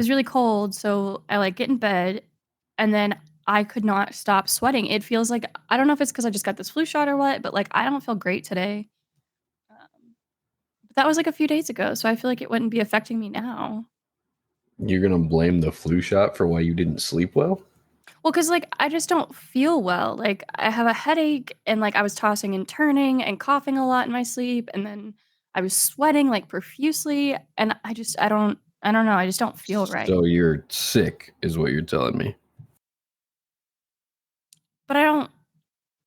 was really cold, so I, like, get in bed, and then I could not stop sweating. It feels like I don't know if it's because I just got this flu shot or what, but, like, I don't feel great today. But that was, like, a few days ago, so I feel like it wouldn't be affecting me now. You're gonna blame the flu shot for why you didn't sleep well? Well, cause like, I just don't feel well, like, I have a headache, and, like, I was tossing and turning and coughing a lot in my sleep, and then I was sweating, like, profusely, and I don't know, I just don't feel right. So you're sick, is what you're telling me. But I don't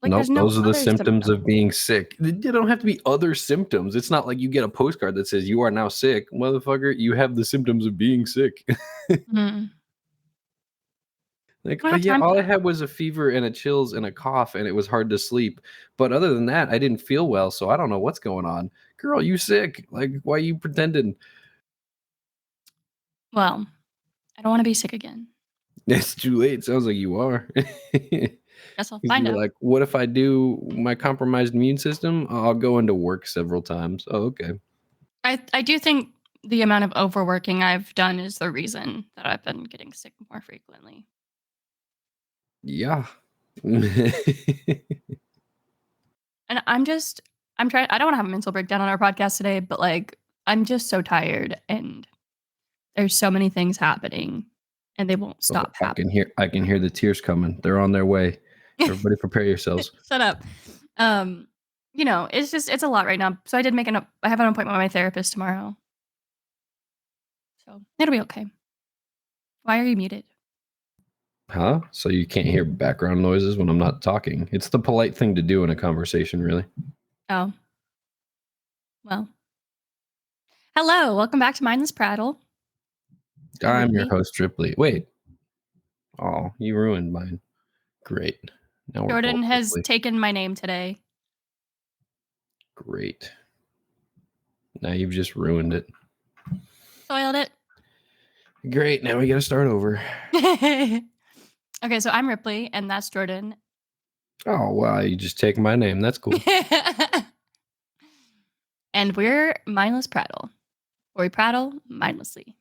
like, there's Nope, no those are the other symptoms of symptoms. being sick. They don't have to be other symptoms. It's not like you get a postcard that says you are now sick. Motherfucker, you have the symptoms of being sick. Mm. Like, I don't oh have yeah, time for all I that. had was a fever and a chills and a cough, and it was hard to sleep. But other than that, I didn't feel well, so I don't know what's going on. Girl, you sick? Like, why you pretending? Well, I don't wanna be sick again. It's too late. Sounds like you are. Guess I'll Because find you were out. like, what if I do my compromised immune system? I'll go into work several times. Oh, okay. I do think the amount of overworking I've done is the reason that I've been getting sick more frequently. Yeah. And I'm trying I don't wanna have a mental breakdown on our podcast today, but, like, I'm just so tired, and there's so many things happening, and they won't Oh, stop happening. I can hear the tears coming. They're on their way. Everybody prepare yourselves. Shut up. Um, it's a lot right now. So I have an appointment with my therapist tomorrow. So it'll be okay. Why are you muted? Huh? So you can't hear background noises when I'm not talking. It's the polite thing to do in a conversation, really. Oh, well. Hello, welcome back to Mindless Prattle. I'm I'm your Ripley. host, Ripley. Wait. Oh, you ruined mine. Great. Now we're both Jordan has Ripley. taken my name today. Great. Now you've just ruined it. Spoiled it. Great. Now we got to start over. Okay, so I'm Ripley, and that's Jordan. Oh, wow. You just take my name. That's cool. And we're Mindless Prattle, where we prattle mindlessly.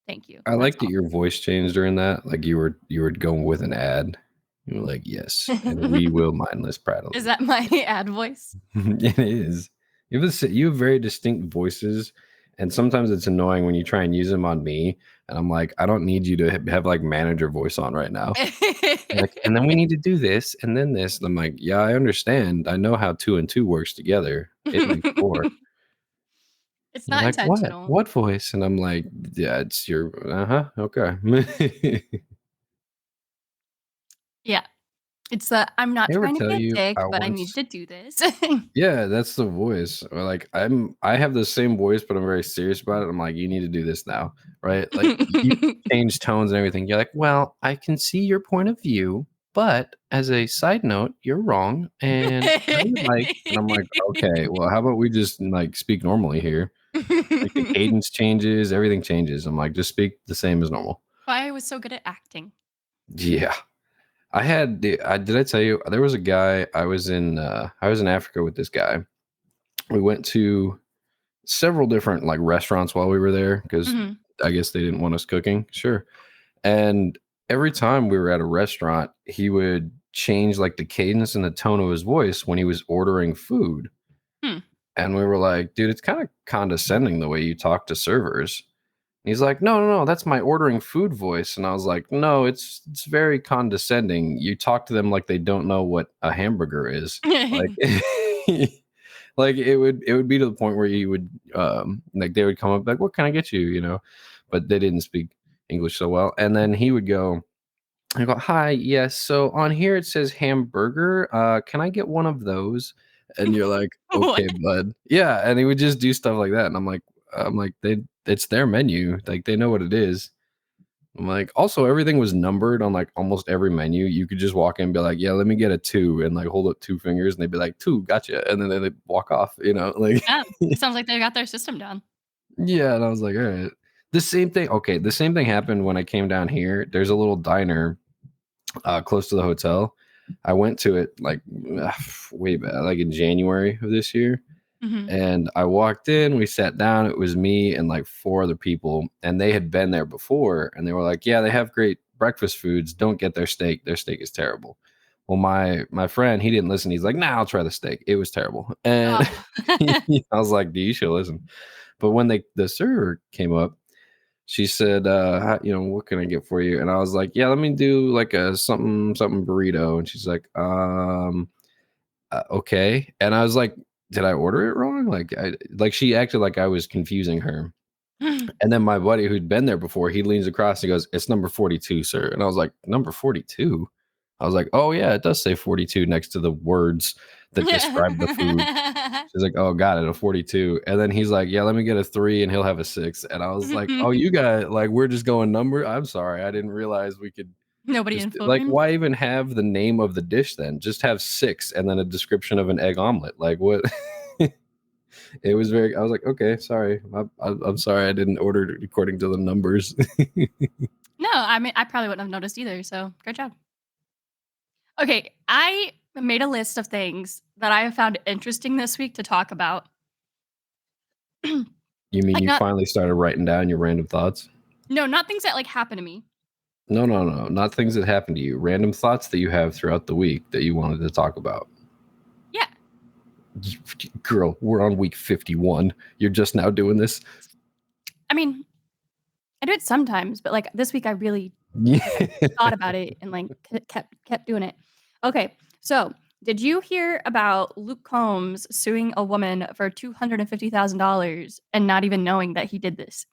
Thank you. I That's like that all. your voice changed during that. Like you were going with an ad. You were like, yes, and we will mindless prattle. Is that my ad voice? It is. You have very distinct voices, and sometimes it's annoying when you try and use them on me. And I'm like, I don't need you to have like manager voice on right now. Like, and then we need to do this, and then this. And I'm like, yeah, I understand. I know how 2 and 2 works together. It makes 4. It's You're not like, what? intentional. What voice? And I'm like, yeah, it's your. Okay. Yeah. It's the I'm not I ever trying to tell be a you dick, I but I need once to do this. Yeah, that's the voice. Or like I have the same voice, but I'm very serious about it. I'm like, you need to do this now, right? Like you change tones and everything. You're like, well, I can see your point of view, but as a side note, you're wrong. And I would like, and I'm like, okay, well, how about we just like speak normally here? Like the cadence changes, everything changes. I'm like, just speak the same as normal. Why I was so good at acting. Yeah. Did I tell you there was a guy I was in Africa with this guy. We went to several different like restaurants while we were there because Mhm. I guess they didn't want us cooking. Sure. And every time we were at a restaurant, he would change like the cadence and the tone of his voice when he was ordering food. Hmm. And we were like, dude, it's kind of condescending the way you talk to servers. And he's like, no, that's my ordering food voice. And I was like, no, it's very condescending. You talk to them like they don't know what a hamburger is. Like like it would be to the point where you would like they would come up like, what can I get you, but they didn't speak English so well. And then he would go, I go, hi, yes, so on here it says hamburger, can I get one of those? And you're like, What? okay, bud. Yeah. And he would just do stuff like that. And I'm like it's their menu, like they know what it is. I'm like, also everything was numbered on like almost every menu. You could just walk in and be like, yeah, let me get a 2, and like hold up 2 fingers, and they'd be like, 2, gotcha. And then they'd walk off, like Yeah. It sounds like they got their system down. yeah. And I was like, all right. The same thing happened when I came down here. There's a little diner close to the hotel. I went to it like way back, like in January of this year. Mhm. And I walked in, we sat down. It was me and like four other people, and they had been there before. And they were like, "Yeah, they have great breakfast foods. Don't get their steak. Their steak is terrible." Well, my friend, he didn't listen. He's like, "Nah, I'll try the steak. It was terrible." And Oh. I was like, "You should listen." But when the server came up, she said, what can I get for you?" And I was like, "Yeah, let me do like a something burrito." And she's like, okay. And I was like, did I order it wrong? Like she acted like I was confusing her. And then my buddy who'd been there before, he leans across and he goes, "It's number 42, sir." And I was like, "Number 42?" I was like, "Oh yeah, it does say 42 next to the words that describe the food." She's like, "Oh, got it, a 42." And then he's like, "Yeah, let me get a 3 and he'll have a 6." And I was like, "Oh, you guys, like, we're just going number. I'm sorry. I didn't realize we could Nobody just like, informed? why even have the name of the dish then? Just have 6 and then a description of an egg omelet. Like what?" It was very I was like, "Okay, sorry. I'm sorry I didn't order it according to the numbers." No, I mean, I probably wouldn't have noticed either, so great job. Okay, I made a list of things that I have found interesting this week to talk about. You mean Like, you not finally started writing down your random thoughts? no, not things that, like, happen to me. No, no, no, not things that happen to you. Random thoughts that you have throughout the week that you wanted to talk about. Yeah. Girl, we're on week 51. You're just now doing this? I mean, I do it sometimes, but, like, this week I really like, I Yeah. thought about it and, like, kept doing it. Okay, so, did you hear about Luke Combs suing a woman for $250,000 and not even knowing that he did this?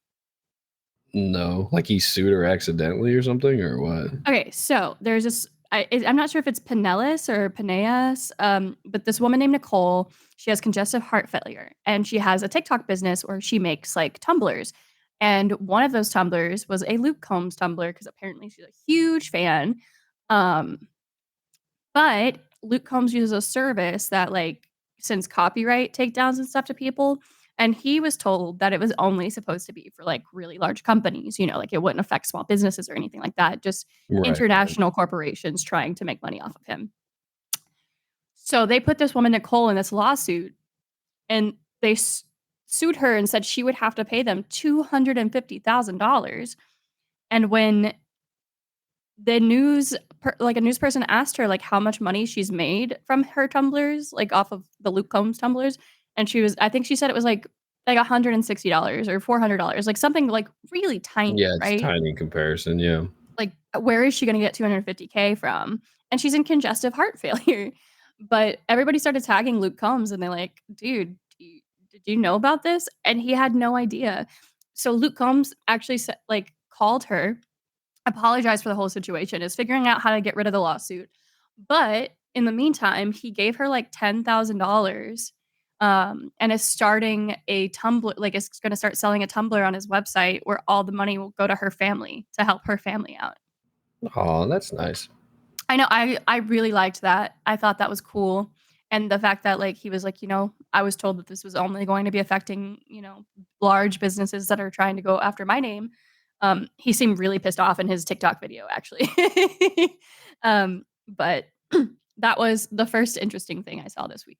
No, like he sued her accidentally or something or what? Okay, so there's this. I'm not sure if it's Pinellas or Pineas, but this woman named Nicole. She has congestive heart failure, and she has a TikTok business where she makes like tumblers. And one of those tumblers was a Luke Combs tumbler because apparently she's a huge fan. Um, but Luke Combs uses a service that, like, sends copyright takedowns and stuff to people, and he was told that it was only supposed to be for, like, really large companies, like, it wouldn't affect small businesses or anything like that, just Right, right. international corporations trying to make money off of him. So they put this woman, Nicole, in this lawsuit, and they sued her and said she would have to pay them $250,000, and when the like, a news person asked her, like, how much money she's made from her tumblers, like, off of the Luke Combs tumblers, and I think she said it was, like, $160 or $400, like, something, like, really tiny, Yeah, it's right? tiny in comparison, yeah. Like, where is she gonna get 250K from? And she's in congestive heart failure. But everybody started tagging Luke Combs, and they're like, "Dude, did you know about this?" And he had no idea. So Luke Combs actually called her, apologized for the whole situation, is figuring out how to get rid of the lawsuit. But in the meantime, he gave her like $10,000, and is starting a Tumblr, like, is gonna start selling a Tumblr on his website where all the money will go to her family to help her family out. Oh, that's nice. I know, I really liked that. I thought that was cool, and the fact that, like, he was like, "I was told that this was only going to be affecting, large businesses that are trying to go after my name." He seemed really pissed off in his TikTok video, actually. But that was the first interesting thing I saw this week.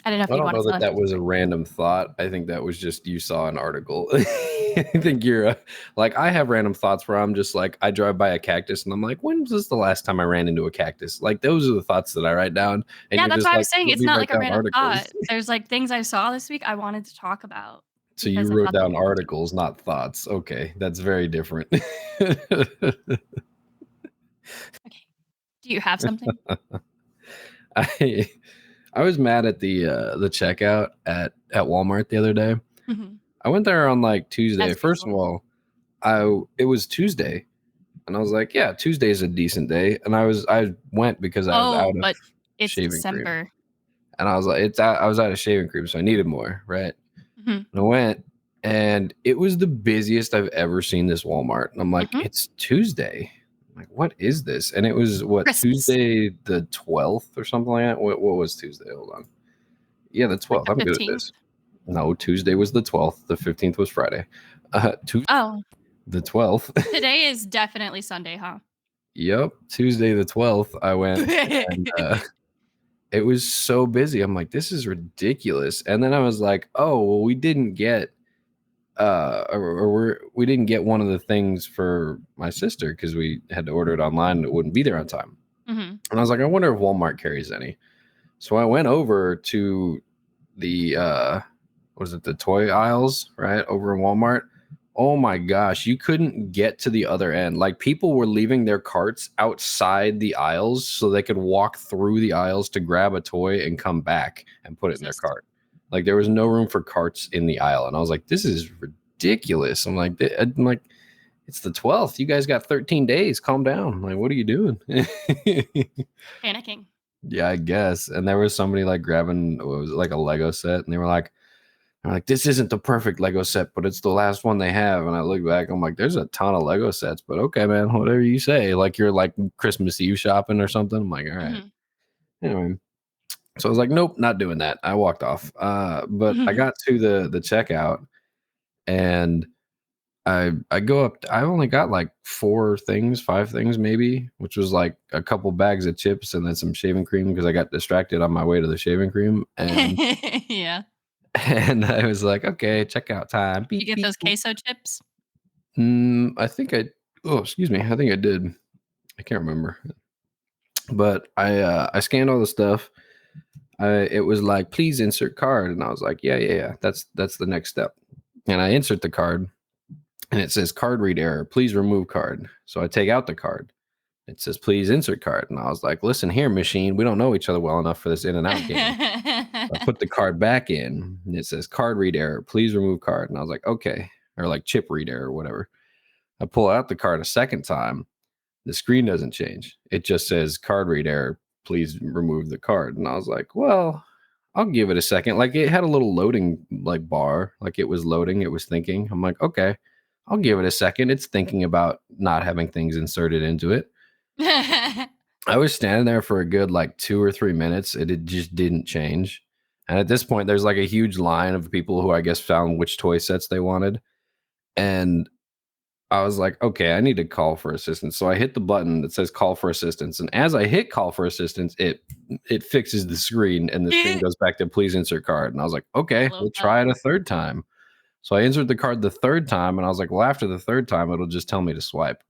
I don't know if I you'd don't wanna know tell that any that was a story. random thought. I think that was just you saw an article. I think you're like I have random thoughts where I'm just like I drive by a cactus and I'm like, when was this the last time I ran into a cactus? Like those are the thoughts that I write down, and Yeah, you're that's just why I like, was saying let it's me not write like a down random articles. thought. There's, like, things I saw this week I wanted to talk about So you because it wrote had, like, down interesting. articles, not thoughts. Okay, that's very different. Okay. Do you have something? I I was mad at the checkout at Walmart the other day. Mhm. I went there on like Tuesday. As First of usual. all, I it was Tuesday, and I was like, yeah, Tuesday is a decent day, and I went because I was Oh, out of but it's shaving cream, December. and I was like, I was out of shaving cream, so I needed more, right? Mhm. And I went, and it was the busiest I've ever seen this Walmart, and I'm like, Mhm. it's Tuesday. I'm like, what is this? And it was what Christmas. Tuesday the 12th or something like that. What was Tuesday? Hold on. Yeah, the Like 12th. the I'm good at 15th? this. No, Tuesday was the 12th. The 15th was Friday. Tuesday Oh, the 12th. today is definitely Sunday, huh? Yep, Tuesday the 12th, I went and, it was so busy. I'm like, this is ridiculous. And then I was like, oh, well, we didn't get we didn't get one of the things for my sister because we had to order it online and it wouldn't be there on time. Mhm. And I was like, I wonder if Walmart carries any. So I went over to the was it the toy aisles, right? Over in Walmart. Oh my gosh, you couldn't get to the other end. Like people were leaving their carts outside the aisles so they could walk through the aisles to grab a toy and come back and put it in their Jesus. cart. Like there was no room for carts in the aisle. And I was like, this is ridiculous. I'm like, it's the 12th. You guys got 13 days. Calm down. I'm like, what are you doing? Panicking. Yeah, I guess. And there was somebody like grabbing what was it, like a Lego set, and they're like, this isn't the perfect Lego set, but it's the last one they have. And I look back, I'm like, there's a ton of Lego sets, but okay, man, whatever you say. Like you're like Christmas Eve shopping or something. I'm like, all right. Mhm. Anyway, so I was like, nope, not doing that. I walked off. But I got to the checkout, and I go up. I only got like 4 things, 5 things maybe, which was like a couple bags of chips and then some shaving cream because I got distracted on my way to the shaving cream. And Yeah. and I was like, okay, checkout time. You Beep get beep those boop. queso chips? I think I. Oh, excuse me. I think I did. I can't remember. But I scanned all the stuff. It was like, please insert card, and I was like, yeah. That's the next step. And I insert the card, and it says card read error. Please remove card. So I take out the card. It says please insert card, and I was like, listen here, machine. We don't know each other well enough for this in and out game. I put the card back in, and it says card read error. Please remove card. And I was like, okay, or like chip read error or whatever. I pull out the card a second time. The screen doesn't change. It just says card read error. Please remove the card. And I was like, well, I'll give it a second. Like it had a little loading like bar, like it was loading, it was thinking. I'm like, okay, I'll give it a second. It's thinking about not having things inserted into it. I was standing there for a good like 2 or 3 minutes. It just didn't change. And at this point, there's like a huge line of people who I guess found which toy sets they wanted. And I was like, okay, I need to call for assistance. So I hit the button that says call for assistance. And as I hit call for assistance, it fixes the screen and the screen goes back to please insert card. And I was like, I okay, love we'll that. try it a third time. So I entered the card the third time and I was like, well, after the third time, it'll just tell me to swipe.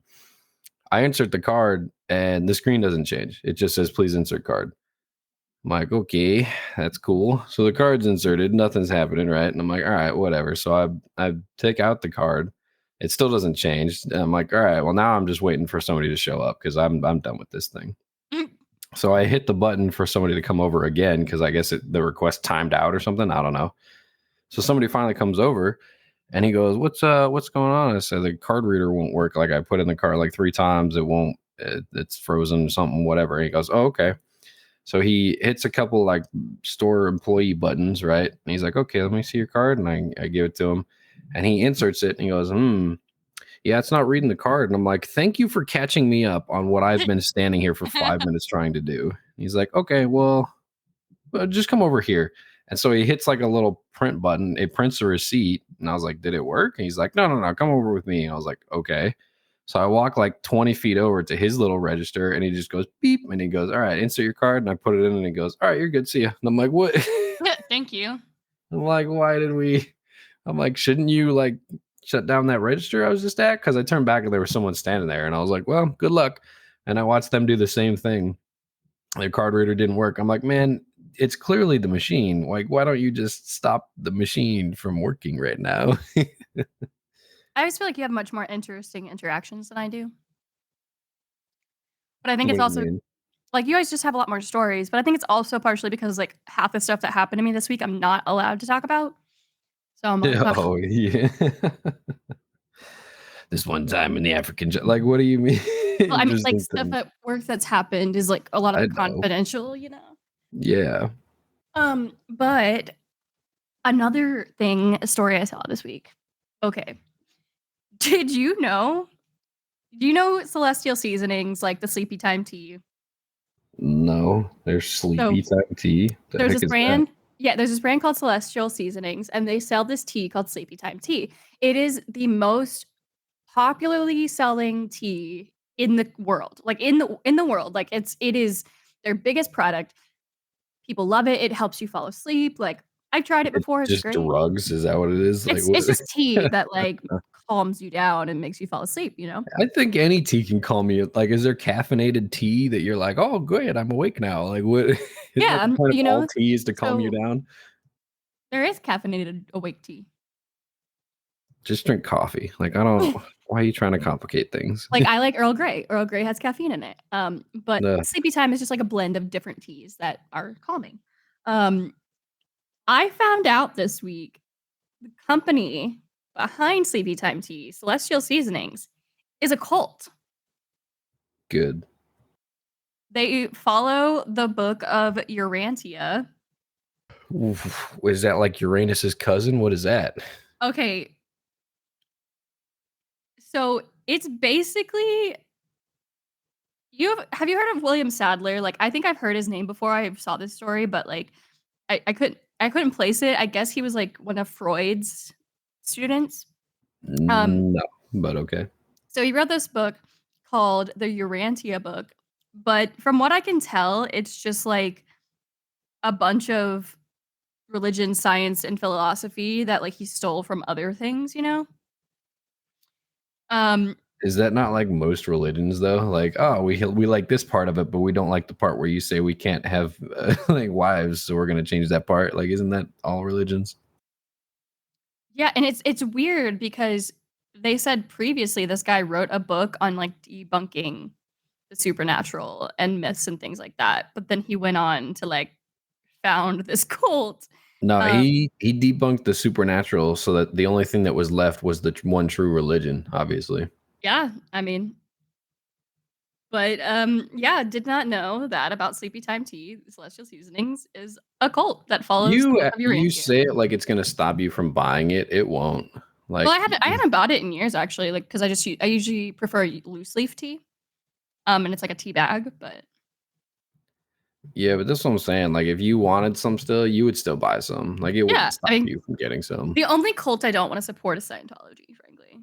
I insert the card and the screen doesn't change. It just says please insert card. I'm like, okay, that's cool. So the card's inserted, nothing's happening, right? And I'm like, all right, whatever. So I take out the card. It still doesn't change. And I'm like, all right, well now I'm just waiting for somebody to show up because I'm done with this thing. So I hit the button for somebody to come over again because I guess the request timed out or something. I don't know. So somebody finally comes over and he goes, what's going on? I said the card reader won't work. Like I put in the card like 3 times, it won't. It's frozen, something, whatever. And he goes, oh, okay. So he hits a couple like store employee buttons, right? And he's like, okay, let me see your card. And I give it to him and he inserts it and he goes, yeah, it's not reading the card. And I'm like, thank you for catching me up on what I've been standing here for 5 minutes trying to do. He's like, okay, well, just come over here. And so he hits like a little print button. It prints a receipt. And I was like, did it work? And he's like, no, come over with me. And I was like, okay. So I walk like 20 feet over to his little register and he just goes beep and he goes, all right, insert your card. And I put it in and he goes, all right, you're good. See ya. And I'm like, what? Thank you. I'm like, why did we? I'm like, shouldn't you like shut down that register I was just at? Because I turned back and there was someone standing there and I was like, well, good luck. And I watched them do the same thing. Their card reader didn't work. I'm like, man, it's clearly the machine. Like, why don't you just stop the machine from working right now? I always feel like you have much more interesting interactions than I do. But I think What it's do you also mean? like you guys just have a lot more stories, but I think it's also partially because like half the stuff that happened to me this week I'm not allowed to talk about. So I'm like, Oh, yeah. This one time in the like, what do you mean? well, I mean, Just like stuff something. at work that's happened is like a lot of I it know. confidential, you know. Yeah. But another thing, a story I saw this week. Okay. Did you know? Do you know Celestial Seasonings, like the sleepy time tea? No, there's So sleepy time tea. The there's heck this is that? brand yeah, there's this brand called Celestial Seasonings, and they sell this tea called Sleepy Time Tea. It is the most popularly selling tea in the world, like, in the world, like, it is their biggest product. People love it. It helps you fall asleep. Like, I've tried it It's before. It's just great. drugs, is that what it is? Like, It's what? just tea that, like, calms you down and makes you fall asleep, you know? I think any tea can calm you. Like, is there caffeinated tea that you're like, "Oh, good, I'm awake now." Like, what isn't that Yeah, the point of you all know? tea is to calm you So, down? there is caffeinated awake tea. Just drink coffee. Like, I don't why are you trying to complicate things? Like, I like Earl Grey. Earl Grey has caffeine in it. But Ugh. Sleepy Time is just like a blend of different teas that are calming. Um, I found out this week the company behind Sleepy Time tea, Celestial Seasonings, is a cult. Good. They follow the book of Urantia. Oof. Is that like Uranus's cousin? What is that? Okay, so it's basically have you heard of William Sadler? Like, I think I've heard his name before I saw this story, but, like, I couldn't place it. I guess he was, like, one of Freud's students. Um, No, but okay. so he wrote this book called the Urantia book, but from what I can tell, it's just, like, a bunch of religion, science, and philosophy that, like, he stole from other things, you know? Um, Is that not like most religions though? Like, oh, we like this part of it, but we don't like the part where you say we can't have like wives, so we're gonna change that part. Like, isn't that all religions? yeah, and it's weird because they said previously this guy wrote a book on, like, debunking the supernatural and myths and things like that, but then he went on to, like, found this cult. No, Um, he debunked the supernatural, so that the only thing that was left was the one true religion. Obviously, yeah, I mean, but, yeah, did not know that about Sleepy Time Tea, Celestial Seasonings is a cult that follows the book of you Urantia. say it like it's gonna stop you from buying it. It won't. Well, Like, I haven't bought it in years actually, like, 'cause I usually prefer loose leaf tea, and it's like a tea bag, but yeah, but that's what I'm saying. Like, if you wanted some still, you would still buy some. Like, it yeah, wouldn't I stop mean, you from getting some. the only cult I don't wanna support is Scientology, frankly.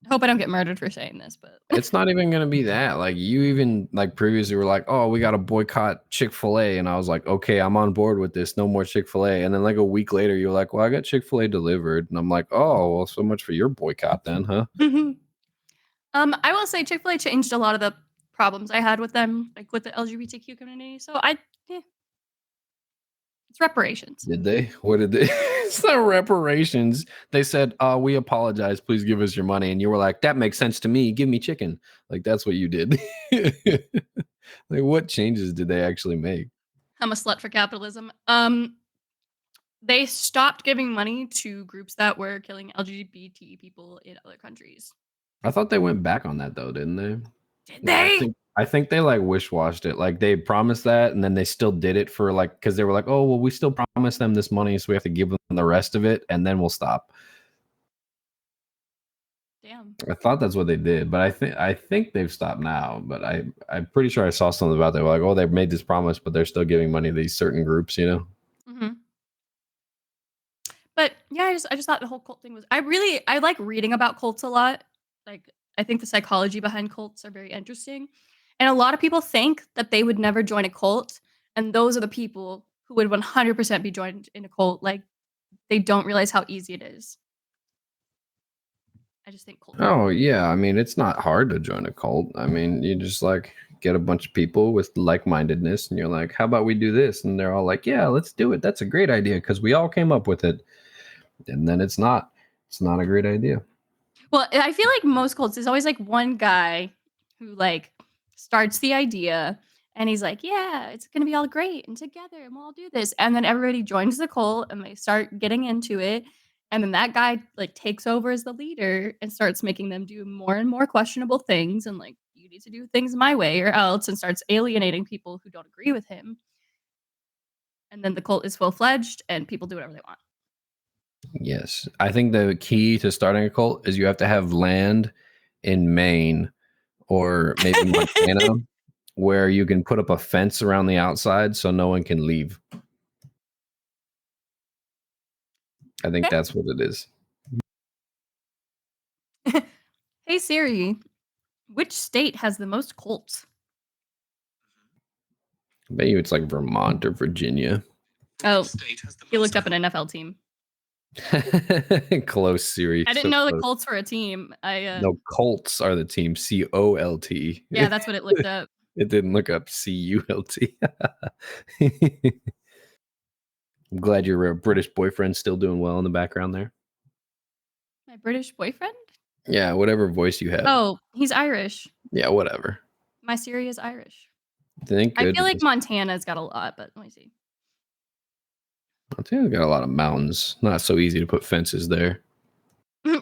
I hope I don't get murdered for saying this, but It's not even gonna be that. Like, you even like previously were like, "Oh, we gotta boycott Chick-fil-A," and I was like, "Okay, I'm on board with this. No more Chick-fil-A." And then like a week later, you're like, "Well, I got Chick-fil-A delivered," and I'm like, "Oh, well, so much for your boycott then, huh?" Mhm. I will say Chick-fil-A changed a lot of the problems I had with them, like, with the LGBTQ community, so eh, it's reparations. Did they? What did they? It's not reparations. They said, we apologize. Please give us your money." And you were like, "That makes sense to me. Give me chicken." Like, that's what you did. Like, what changes did they actually make? I'm a slut for capitalism. They stopped giving money to groups that were killing LGBT people in other countries. I thought they went back on that though, didn't they? Did Like, they? I think they like wish-washed it. Like, they promised that, and then they still did it for like because they were like, "Oh, well, we still promised them this money, so we have to give them the rest of it, and then we'll stop." Damn. I thought that's what they did, but I think they've stopped now. But I'm pretty sure I saw something about that. Like, oh, they've made this promise, but they're still giving money to these certain groups. You know? Mhm. But, yeah, I just thought the whole cult thing was I like reading about cults a lot. Like, I think the psychology behind cults are very interesting, and a lot of people think that they would never join a cult, and those are the people who would 100% be joined in a cult, like, they don't realize how easy it is. I just think cults are Oh yeah. I mean, it's not hard to join a cult. I mean, you just like get a bunch of people with like-mindedness, and you're like, "How about we do this?" And they're all like, "Yeah, let's do it. That's a great idea because we all came up with it." And then it's not a great idea. Well, I feel like most cults, there's always, like, one guy who, like, starts the idea, and he's like, "Yeah, it's gonna be all great, and together, and we'll all do this," and then everybody joins the cult, and they start getting into it, and then that guy, like, takes over as the leader and starts making them do more and more questionable things, and, like, "You need to do things my way or else," and starts alienating people who don't agree with him, and then the cult is full-fledged, and people do whatever they want. Yes. I think the key to starting a cult is you have to have land in Maine or maybe Montana where you can put up a fence around the outside so no one can leave. I think Okay. that's what it is. Hey, Siri, which state has the most cults? I bet you it's like Vermont or Virginia. Oh, he looked up an NFL team. Close, Siri. I didn't So know the close. Colts were a team. No, Colts are the team. Colt. Yeah, that's what it looked up. It didn't look up Cult. I'm glad your British boyfriend's still doing well in the background there. My British boyfriend? Yeah, whatever voice you have. Oh, he's Irish. Yeah, whatever. My Siri is Irish. Thank I feel like goodness. Montana's got a lot, but let me see. Montana's got a lot of mountains. Not so easy to put fences there.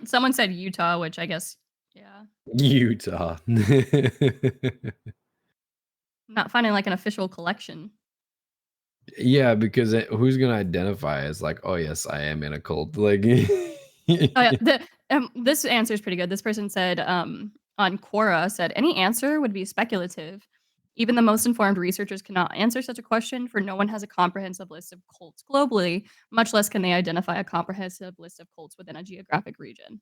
Someone said Utah, which I guess, yeah. Utah. Not finding like an official collection. Yeah, because who's gonna identify as like, oh yes, I am in a cult? Like, Oh yeah, this answer is pretty good. This person said on Quora said any answer would be speculative. Even the most informed researchers cannot answer such a question, for no one has a comprehensive list of cults globally, much less can they identify a comprehensive list of cults within a geographic region.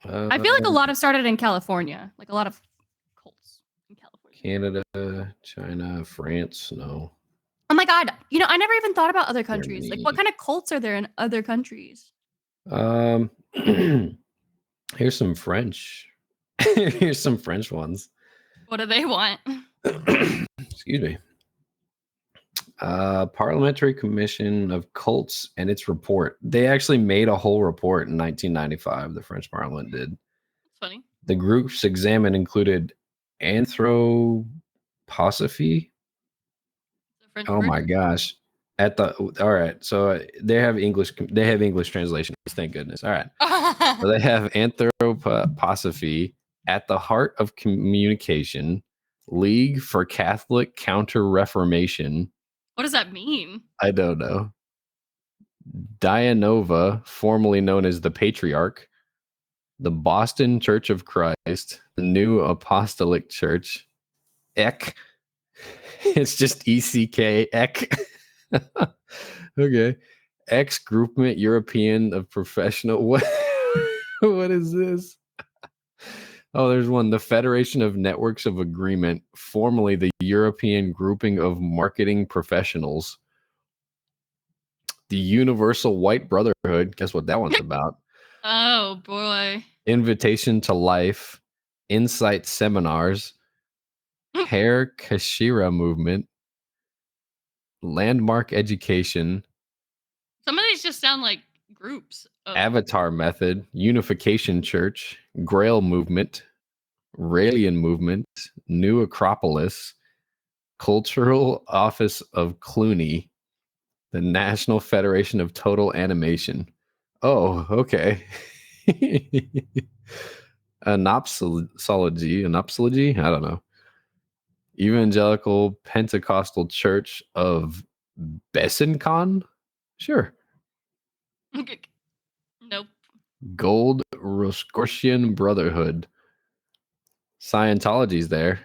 I feel like a lot have started in California, like a lot of cults in California. Canada, China, France. No. Oh my god! You know, I never even thought about other countries. Like, Germany. what kind of cults are there in other countries? Here's some French. Here's some French ones. What do they want? Excuse me. Parliamentary Commission of Cults and its report. They actually made a whole report in 1995. The French Parliament did. That's funny. The groups examined included anthroposophy. Oh my gosh. All right. So they have English translations. Thank goodness. All right. So they have anthroposophy at the heart of communication, League for Catholic Counter-Reformation. What does that mean? I don't know. Dianova, formerly known as the Patriarch, the Boston Church of Christ, the New Apostolic Church, ECK. It's just ECK, ECK. Okay. Ex Groupement European of Professional. What is this? Oh, there's one. The Federation of Networks of Agreement, formerly the European Grouping of Marketing Professionals. The Universal White Brotherhood. Guess what that one's about? Oh boy. Invitation to Life, Insight Seminars, Hair Kashira Movement, Landmark Education. Some of these just sound like groups. Avatar Method, Unification Church, Grail Movement, Raelian Movement, New Acropolis, Cultural Office of Clooney, the National Federation of Total Animation. Oh, okay. Anopsology? I don't know. Evangelical Pentecostal Church of Besancon? Sure. Nope. Gold Rosicrucian Brotherhood. Scientology's there.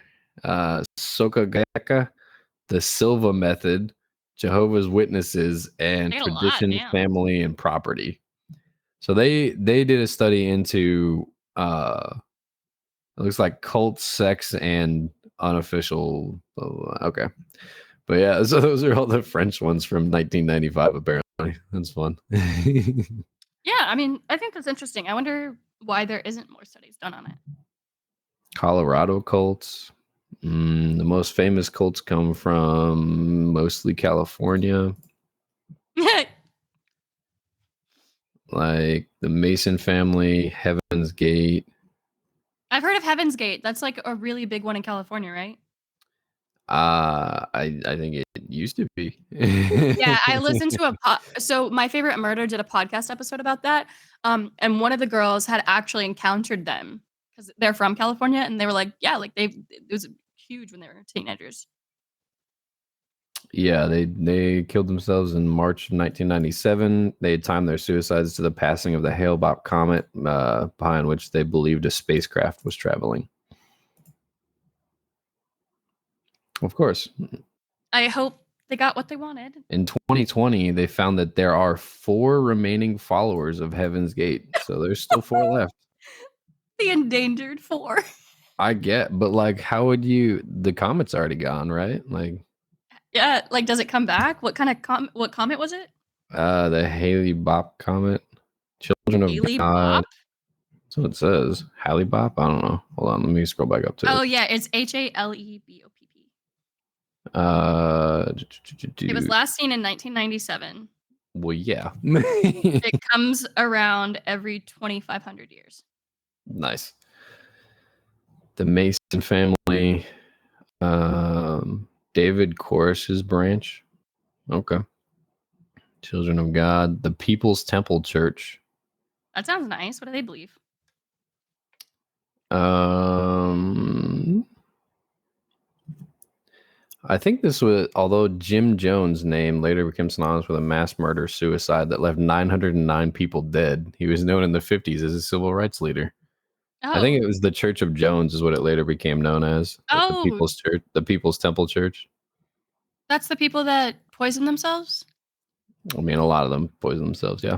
Sokageka, the Silva Method, Jehovah's Witnesses, and Tradition, Family, and Property. So they did a study into it looks like cult, sex, and unofficial. Okay. But yeah, so those are all the French ones from 1995, apparently. That's fun. Yeah, I mean, I think that's interesting. I wonder why there isn't more studies done on it. Colorado cults. The most famous cults come from mostly California. Like the Mason family, Heaven's Gate. I've heard of Heaven's Gate. That's like a really big one in California, right? I think it used to be. Yeah, I listened to so My Favorite Murder did a podcast episode about that. And one of the girls had actually encountered them because they're from California, and they were like, yeah, like it was huge when they were teenagers. Yeah, they killed themselves in March of 1997. They had timed their suicides to the passing of the Hale-Bopp comet, behind which they believed a spacecraft was traveling. Of course. I hope they got what they wanted. In 2020, they found that there are 4 remaining followers of Heaven's Gate. So there's still 4 left. The endangered 4. I get, but like, how would you? The comet's already gone, right? Like, Yeah, like, does it come back? What kind of what comet was it? the Haley Bop comet, Children of Haley God. Bop? That's what it says. Haley Bop. I don't know. Hold on, let me scroll back up to Oh it. yeah, it's HALEBOPP. Uh, It was last seen in 1997. well, yeah. It comes around every 2,500 years. Nice. The Mason family. David Koresh' branch. Okay. Children of God. The People's Temple Church. That sounds nice. What do they believe? Um, I think this was, although Jim Jones' name later became synonymous with a mass murder suicide that left 909 people dead. He was known in the 50s as a civil rights leader. I Oh. think it was the Church of Jones is what it later became known as. The Oh, People's Church, the People's Temple Church. that's the people that poison themselves? I mean, a lot of them poison themselves, yeah.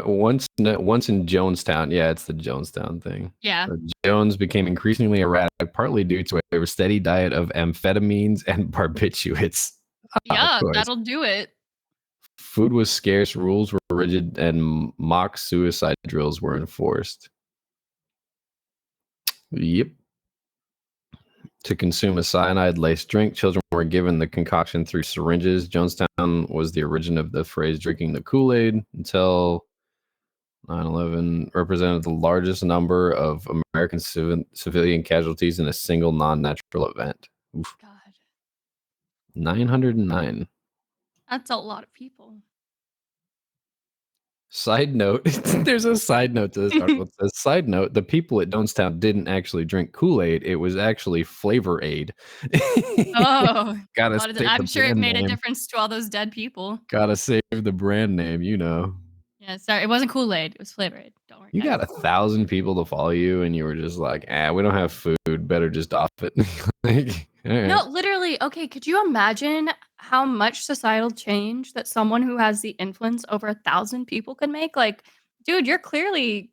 Once in Jonestown, yeah, it's the Jonestown thing. Yeah. Jones became increasingly erratic, partly due to a steady diet of amphetamines and barbiturates. Of Yeah, course. that'll do it. Food was scarce, rules were rigid, and mock suicide drills were enforced. Yep. To consume a cyanide-laced drink, children were given the concoction through syringes. Jonestown was the origin of the phrase drinking the Kool-Aid until 9/11 represented the largest number of American civilian casualties in a single non-natural event. Oof. God, 909. that's a lot of people. Side note, there's a side note to this article. It says, side note, the people at Jonestown didn't actually drink Kool-Aid. It was actually Flavor Aid. Oh, Gotta well, save the I'm sure it brand made a name. difference to all those dead people. Gotta save the brand name, you know. Yeah, sorry, it wasn't Kool-Aid, it was Flavor Aid. Don't worry, You guys. got 1,000 people to follow you, and you were just like, we don't have food. Better just off it. Like, all right. No, literally, okay, could you imagine how much societal change that someone who has the influence over 1,000 people could make? Like, dude, you're clearly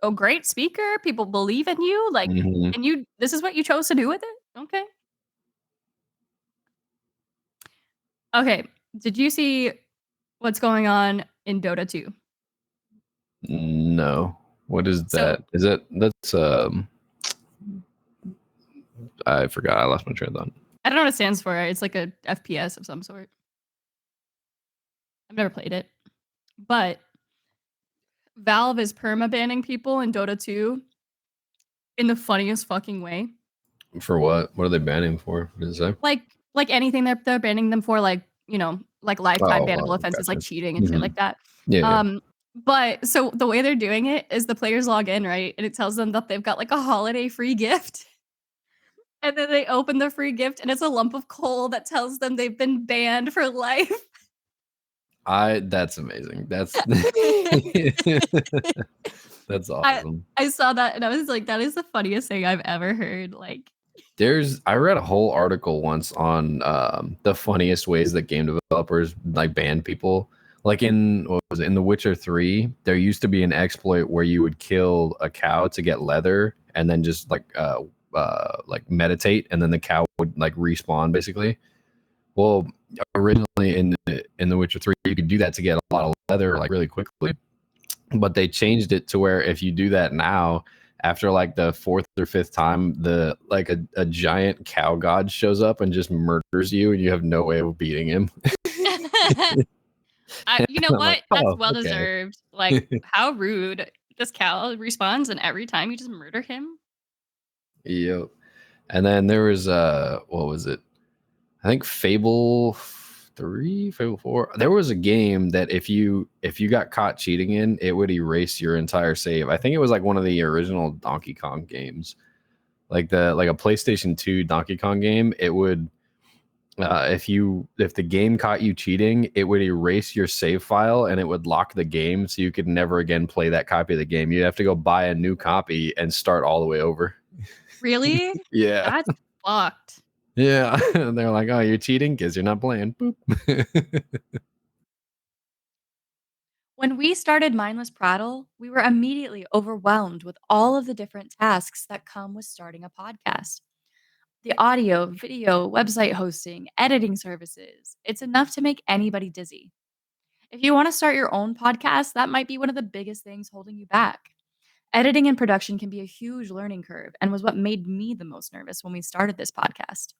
a great speaker. People believe in you. Like, Mhm. and this is what you chose to do with it? Okay. Okay. Did you see what's going on in Dota 2? No. What is So, that? That's I forgot. I lost my train of thought. I don't know what it stands for. It's like a FPS of some sort. I've never played it. But Valve is perma-banning people in Dota 2 in the funniest fucking way. For what? What are they banning for? What does it say? Like anything they're banning them for, like, like lifetime bannable offenses like Gotcha. cheating and shit Hmm. like that. Yeah, yeah. But so the way they're doing it is the players log in, right? And it tells them that they've got like a holiday free gift. And then they open the free gift and it's a lump of coal that tells them they've been banned for life. That's amazing. That's that's I awesome. I saw that and I was like, that is the funniest thing I've ever heard. Like, I read a whole article once on the funniest ways that game developers like ban people. Like in what was it, in The Witcher 3, there used to be an exploit where you would kill a cow to get leather and then just like meditate and then the cow would like respawn basically. Well, originally in The Witcher 3, you could do that to get a lot of leather like really quickly. But they changed it to where if you do that now, after like the fourth or fifth time, the like a giant cow god shows up and just murders you, and you have no way of beating him. you know I'm like, what? That's oh, well okay. deserved. Like, how rude. This cow responds and every time you just murder him. Yep. And then there was what was it? I think Fable 3, Fable 4. There was a game that if you got caught cheating in, it would erase your entire save. I think it was like one of the original Donkey Kong games. Like a PlayStation 2 Donkey Kong game, it would if the game caught you cheating, it would erase your save file and it would lock the game so you could never again play that copy of the game. You'd have to go buy a new copy and start all the way over. Really? Yeah. That's fucked. Yeah. They're like, oh, you're cheating because you're not playing. Boop. When we started Mindless Prattle, we were immediately overwhelmed with all of the different tasks that come with starting a podcast. The audio, video, website hosting, editing services. It's enough to make anybody dizzy. If you want to start your own podcast, that might be one of the biggest things holding you back. Editing and production can be a huge learning curve and was what made me the most nervous when we started this podcast.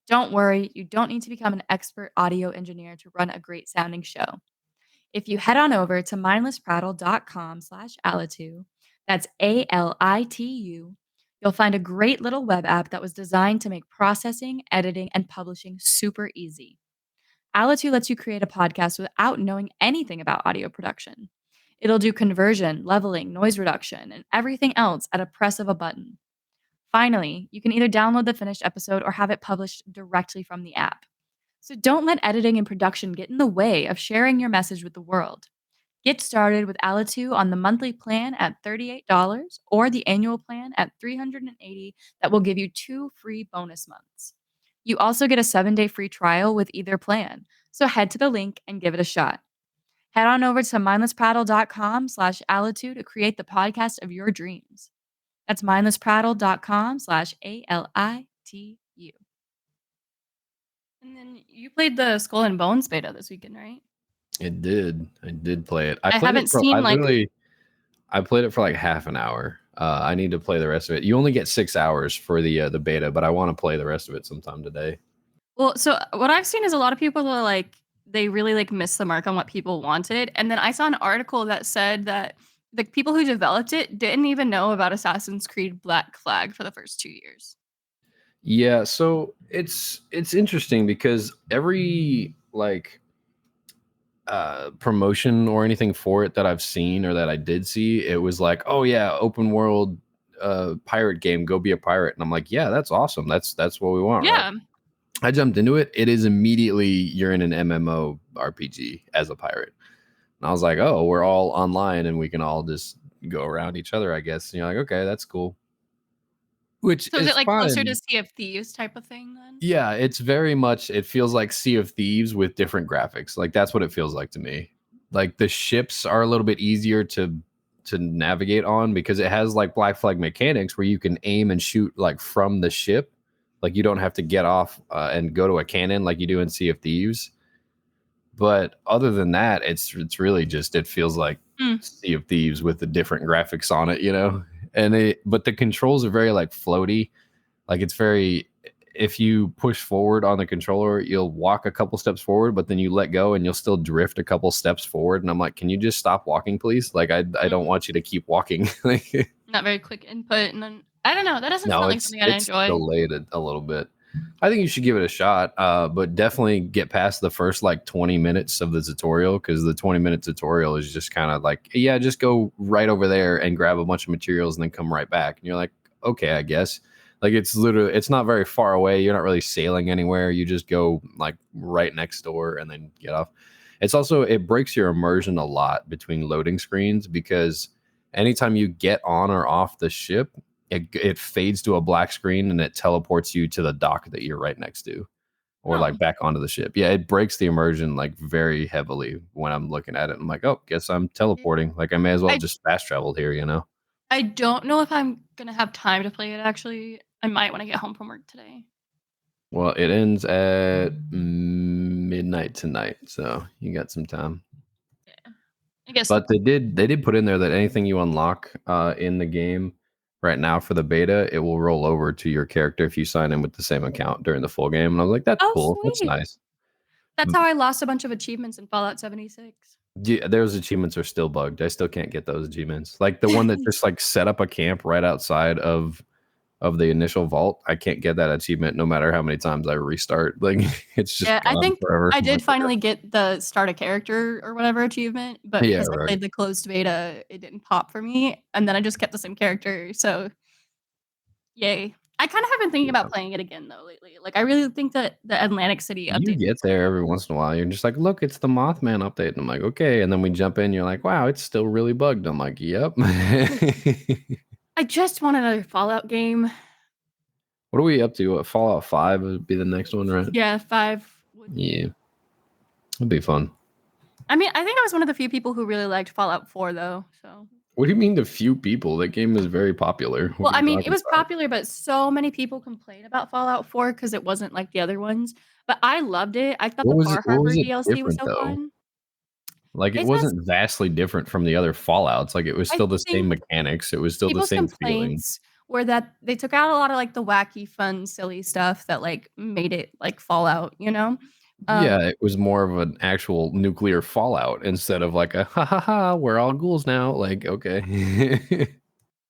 Don't worry, you don't need to become an expert audio engineer to run a great sounding show. If you head on over to mindlessprattle.com/alitu, that's ALITU, you'll find a great little web app that was designed to make processing, editing, and publishing super easy. Alitu lets you create a podcast without knowing anything about audio production. It'll do conversion, leveling, noise reduction, and everything else at a press of a button. Finally, you can either download the finished episode or have it published directly from the app. So don't let editing and production get in the way of sharing your message with the world. Get started with Alitu on the monthly plan at $38 or the annual plan at $380 that will give you 2 free bonus months. You also get a 7-day free trial with either plan. So head to the link and give it a shot. Head on over to mindlessprattle.com/alitu to create the podcast of your dreams. That's mindlessprattle.com/ALITU. And then you played the Skull and Bones beta this weekend, right? It did. I did play it. I I played it haven't for. I seen like literally. I played it for like half an hour. I need to play the rest of it. You only get 6 hours for the beta, but I want to play the rest of it sometime today. well, so what I've seen is a lot of people are like they really like missed the mark on what people wanted. And then I saw an article that said that the people who developed it didn't even know about Assassin's Creed Black Flag for the first 2 years. Yeah, so it's interesting because every like promotion or anything for it that I've seen or that I did see, it was like, oh yeah, open world pirate game, go be a pirate. And I'm like, yeah, that's awesome. That's what we want, right? Yeah. I jumped into it. It is immediately you're in an MMO RPG as a pirate. And I was like, oh, we're all online and we can all just go around each other, I guess. And you're like, okay, that's cool. Which So is is it like closer to fine. Sea of Thieves type of thing then? Yeah, it's very much, it feels like Sea of Thieves with different graphics. Like that's what it feels like to me. Like the ships are a little bit easier to navigate on because it has like Black Flag mechanics where you can aim and shoot like from the ship. Like you don't have to get off and go to a cannon like you do in Sea of Thieves. But other than that, it's really just, it feels like Mm. Sea of Thieves with the different graphics on it, you know. But the controls are very like floaty. Like it's very, if you push forward on the controller, you'll walk a couple steps forward, but then you let go and you'll still drift a couple steps forward. And I'm like, can you just stop walking, please? Like I don't Mm. want you to keep walking. Not very quick input, and then I don't know. That doesn't No, sound like something I'd it's enjoy. delayed a little bit. I think you should give it a shot, but definitely get past the first like 20 minutes of the tutorial because the 20-minute tutorial is just kind of like, yeah, just go right over there and grab a bunch of materials and then come right back. And you're like, okay, I guess. Like it's literally, it's not very far away. You're not really sailing anywhere. You just go like right next door and then get off. It's also, it breaks your immersion a lot between loading screens because anytime you get on or off the ship, it fades to a black screen and it teleports you to the dock that you're right next to or like Oh. back onto the ship. Yeah, it breaks the immersion like very heavily when I'm looking at it. I'm like, oh, guess I'm teleporting. Like I may as well have I just fast traveled here, you know? I don't know if I'm gonna have time to play it actually. I might when I get home from work today. Well, it ends at midnight tonight, so you got some time. Yeah. I guess But they did put in there that anything you unlock in the game right now for the beta, it will roll over to your character if you sign in with the same account during the full game. And I was like, that's oh, cool. That's sweet. nice. That's how I lost a bunch of achievements in Fallout 76. Yeah, those achievements are still bugged. I still can't get those achievements. Like the one that just like set up a camp right outside of the initial vault. I can't get that achievement no matter how many times I restart. Like it's just Yeah, I gone think forever. I I'm did like, okay. finally get the start a character or whatever achievement, but Yeah, because I right. played the closed beta, it didn't pop for me, and then I just kept the same character, so yay. I kinda have been thinking Yeah. about playing it again though lately. Like, I really think that the Atlantic City You update get looks there cool. every once in a while. You're just like, look, it's the Mothman update. And I'm like, okay. And then we jump in. You're like, wow, it's still really bugged. I'm like, yep. I just want another Fallout game. What are we up to? What, Fallout 5 would be the next one, right? Yeah, 5 would be. Yeah, it'd be fun. I mean, I think I was one of the few people who really liked Fallout 4 though, so What do you mean the few people? That game is very popular. What well, are I you mean, it talking was about? popular, but so many people complain about Fallout 4 because it wasn't like the other ones, but I loved it. I thought the Bar What Harbor was it DLC was different so though? fun. Like it It's just wasn't vastly different from the other Fallouts. Like it was I still the same think mechanics. It was still the people's same feeling. complaints were that they took out a lot of, like, the wacky, fun, silly stuff that, like, made it like Fallout, you know? Yeah, Um, it was more of an actual nuclear fallout instead of like a ha ha ha, we're all ghouls now. Like, okay.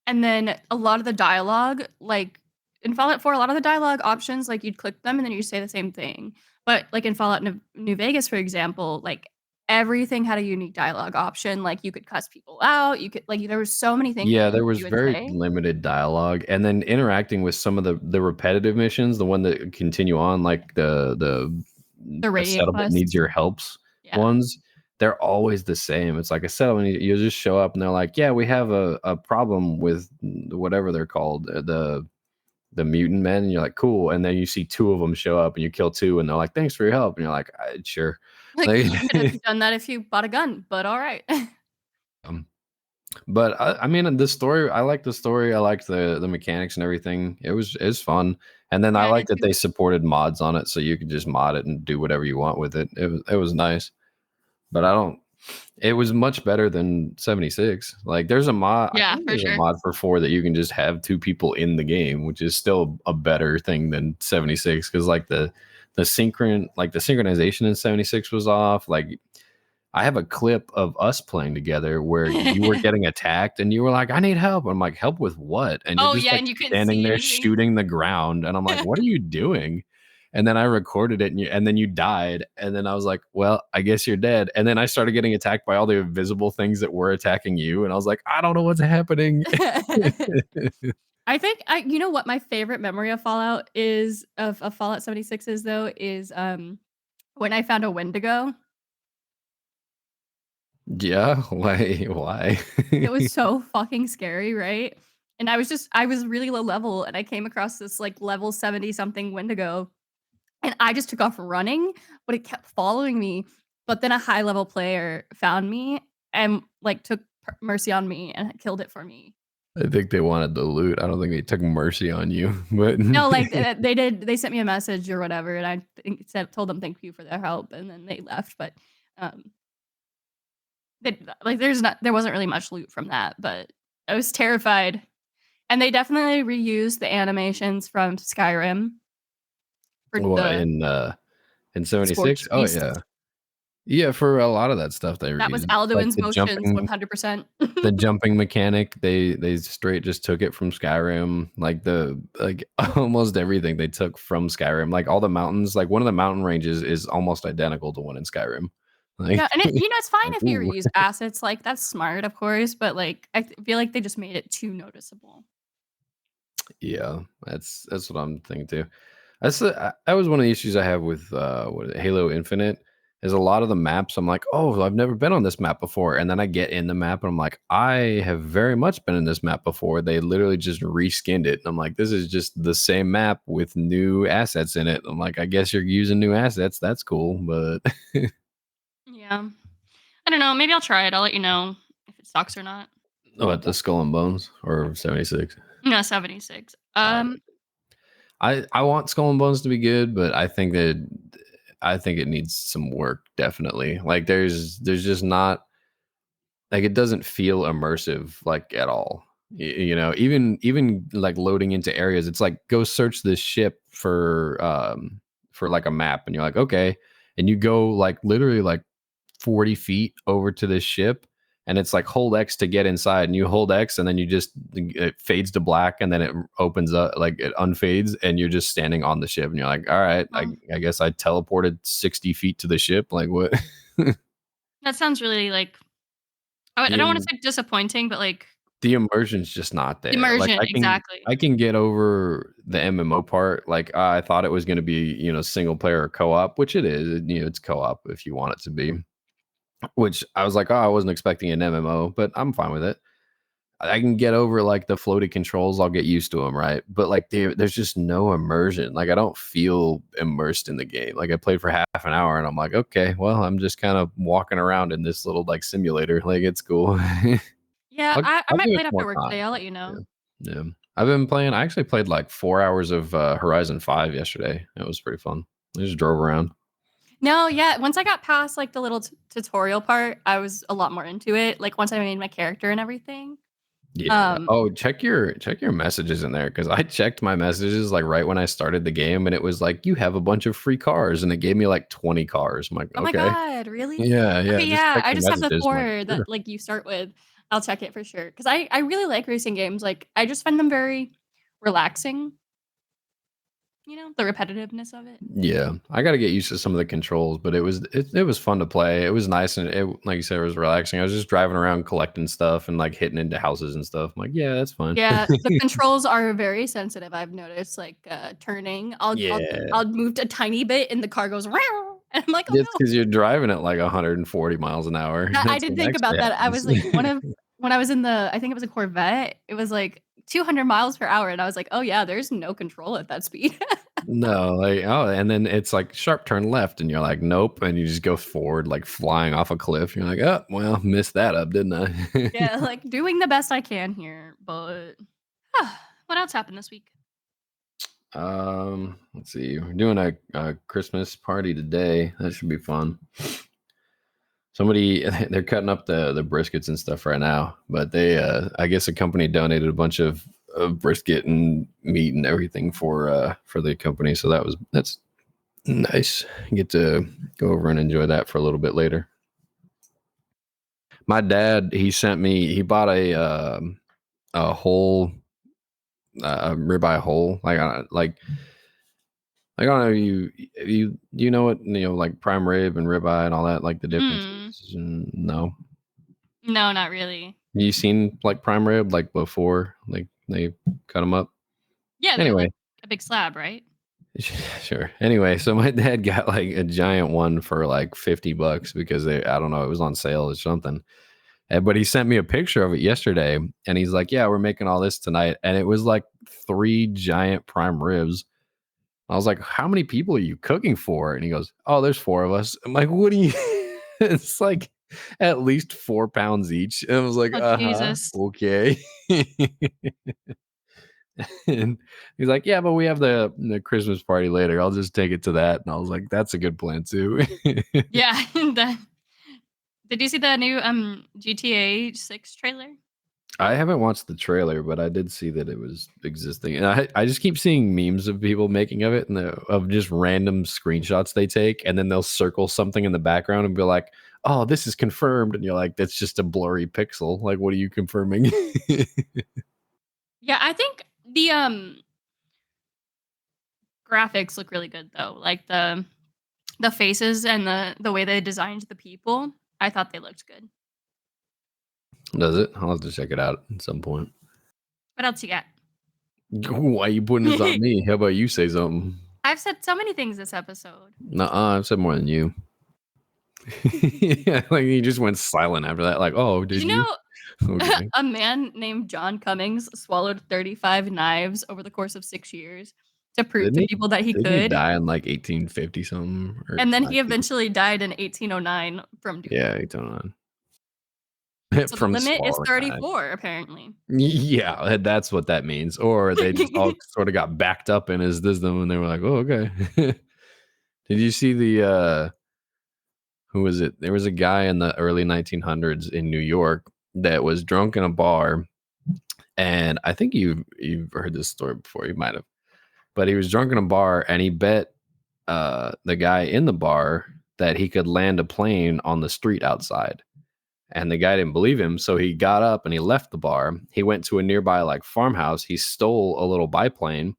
and then a lot of the dialogue, like, in Fallout 4, a lot of the dialogue options, like, you'd click them and then you say the same thing. But, like, in Fallout New Vegas, for example, like, everything had a unique dialogue option, like, you could cuss people out, you could like, there was so many things Yeah, there was you would very say. limited dialogue, and then interacting with some of the repetitive missions, the one that continue on, like The a Radiant settlement needs quests. your helps Yeah. ones, they're always the same. It's like a settlement, you just show up and they're like, "Yeah, we have a problem with whatever they're called, the mutant men," and you're like, "Cool," and then you see 2 of them show up and you kill 2 and they're like, "Thanks for your help," and you're like, "Sure." Like, Like, you could have done that if you bought a gun, but alright. um But I mean, the story, I like the story. I liked the mechanics and everything. It's fun. And then I Yeah, I like did that too. they supported mods on it, so you could just mod it and do whatever you want with it. It was nice. But I don't. It was much better than 76. Like there's a mod. I Yeah, think for there's a sure. mod for 4 that you can just have 2 people in the game, which is still a better thing than 76 because like the synchronization in 76 was off. Like I have a clip of us playing together where you were getting attacked and you were like, "I need help." I'm like, "Help with what?" And you're Oh, just yeah, like and you couldn't standing see there anything. shooting the ground. And I'm like, "What are you doing?" And then I recorded it and then you died. And then I was like, "Well, I guess you're dead." And then I started getting attacked by all the invisible things that were attacking you. And I was like, "I don't know what's happening." I think I you know what my favorite memory of Fallout is of Fallout 76 is though, is, when I found a Wendigo. Yeah. Why? It was so fucking scary, right? And I was really low level, and I came across this, like, level 70 something Wendigo, and I just took off running, but it kept following me. But then a high level player found me and, like, took mercy on me and killed it for me. I think they wanted the loot. I don't think they took mercy on you, but No, like, they sent me a message or whatever, and I think said told them thank you for their help, and then they left, but, um, they like, there wasn't really much loot from that, but I was terrified. And they definitely reused the animations from Skyrim for well, the in 76. Scorched Oh Beasts. yeah. Yeah, for a lot of that stuff they That was reused, like Alduin's motions 100%. the jumping mechanic, they straight just took it from Skyrim, like almost everything they took from Skyrim, like all the mountains, like one of the mountain ranges is almost identical to one in Skyrim. Like, Yeah, and it's fine if you ooh, reuse assets, like, that's smart, of course, but, like, feel like they just made it too noticeable. yeah, that's what I'm thinking too. That was one of the issues I have with what is it, Halo Infinite. Is a lot of the maps I'm like, oh, I've never been on this map before, and then I get in the map and I'm like, I have very much been in this map before. They literally just reskinned it, and I'm like, this is just the same map with new assets in it. I'm like, I guess you're using new assets. That's cool, but Yeah. I don't know, maybe I'll try it, I'll let you know if it sucks or not. what, the Skull and Bones or 76? No, 76. Uh, I want Skull and Bones to be good, but I think it needs some work definitely. Like there's just not, like it doesn't feel immersive like at all. Even like loading into areas, it's like go search this ship for like a map, and you're like, okay, and you go like literally like 40 feet over to this ship, and it's like hold X to get inside, and you hold X and then it fades to black, and then it opens up, like it unfades, and you're just standing on the ship, and you're like, all right, Oh, I guess I teleported 60 feet to the ship, like what? that sounds really, like I the don't wanna im- say disappointing, but, like, the immersion's just not there. Like immersion, exactly. I can get over the MMO part. Like I thought it was going to be, single player or co-op, which it is. It's co-op if you want it to be. Which I was like, oh, I wasn't expecting an MMO, but I'm fine with it. I can get over like the floaty controls. I'll get used to them, right? But like there's just no immersion. Like I don't feel immersed in the game. Like I played for half an hour and I'm like, okay, well, I'm just kind of walking around in this little like simulator. Like it's cool. Yeah, I I'll might give play it it after more work time. today, I'll let you Yeah, know. yeah. I've been playing. I actually played like 4 hours of Horizon 5 yesterday. It was pretty fun. I just drove around. No, yeah, once I got past, like, the little tutorial part, I was a lot more into it, like, once I made my character and everything. Yeah. Um Oh, check your messages in there because I checked my messages like right when I started the game and it was like you have a bunch of free cars and it gave me like 20 cars. I'm like, Oh my okay, god, really? yeah, Okay, yeah. Just yeah, check I your just have the messages. I'm like, 4 that, sure. like, you start with. I'll check it for sure because I really like racing games, like, I just find them very relaxing, the repetitiveness of it. Yeah, I got to get used to some of the controls, but it was fun to play. It was nice and it like you said, it was relaxing. I was just driving around collecting stuff and like hitting into houses and stuff. I'm like, yeah, that's fun. Yeah, the controls are very sensitive, I've noticed, like, turning. Yeah. I'll move a tiny bit and the car goes, "Meow," and I'm like, "Oh, It's no." because you're driving at like 140 miles an hour. That I That's did what think actually about that. I happens. was like, one of when I was in I think it was a Corvette, it was like 200 miles per hour, and I was like, "Oh, yeah, there's no control at that speed." No, like, oh, and then it's like sharp turn left, and you're like, nope, and you just go forward, like flying off a cliff. You're like, oh, well, missed that up, didn't I? Yeah, like, doing the best I can here, but what else happened this week? Let's see. We're doing a Christmas party today. That should be fun. Somebody they're cutting up the briskets and stuff right now, but they I guess a company donated a bunch of brisket and meat and everything for the company. So that's nice. Get to go over and enjoy that for a little bit later. My dad, he bought a whole ribeye whole like I don't know you know what like prime rib and ribeye and all that like the Mm, differences. No, no, not really. you seen like prime rib like before like they cut them up. Yeah, they're Anyway, like a big slab, right? sure. Anyway, so my dad got like a giant one for like $50 because I don't know, it was on sale or something. But he sent me a picture of it yesterday and he's like, yeah, we're making all this tonight. And it was like 3 giant prime ribs. I was like, how many people are you cooking for? And he goes, oh, there's 4 of us. I'm like, what do you, it's like at least 4 pounds each. And I was like, Oh, uh-huh, Jesus. okay. And he's like, yeah, but we have the Christmas party later. I'll just take it to that. And I was like, that's a good plan too. Yeah, that did you see the new, GTA 6 trailer? I haven't watched the trailer, but I did see that it was existing. And I just keep seeing memes of people making of it and of just random screenshots they take. And then they'll circle something in the background and be like, oh, this is confirmed. And you're like, that's just a blurry pixel. Like, what are you confirming? Yeah, I think the, graphics look really good, though, like, the faces and the way they designed the people, I thought they looked good. Does it? I'll have to check it out at some point. What else you got? Why you putting this on me? How about you say something? I've said so many things this episode. Nuh-uh, I've said more than you. Yeah, like you just went silent after that. Like, oh, Did did you you? know Okay. a man named John Cummings swallowed 35 knives over the course of 6 years to prove Didn't to he? people that he Didn't he could, die in like 1850 something or and then he 19? eventually died in 1809 from doing Yeah, it. 809. So the From limit is swallowing knives. 34 apparently. Yeah, that's what that means. Or they just all sort of got backed up in his wisdom and they were like, oh, okay. Did you see who was it? There was a guy in the early 1900s in New York that was drunk in a bar. And I think you've heard this story before. You might have. But he was drunk in a bar and he bet the guy in the bar that he could land a plane on the street outside. And the guy didn't believe him, so he got up and he left the bar. He went to a nearby like farmhouse. He stole a little biplane,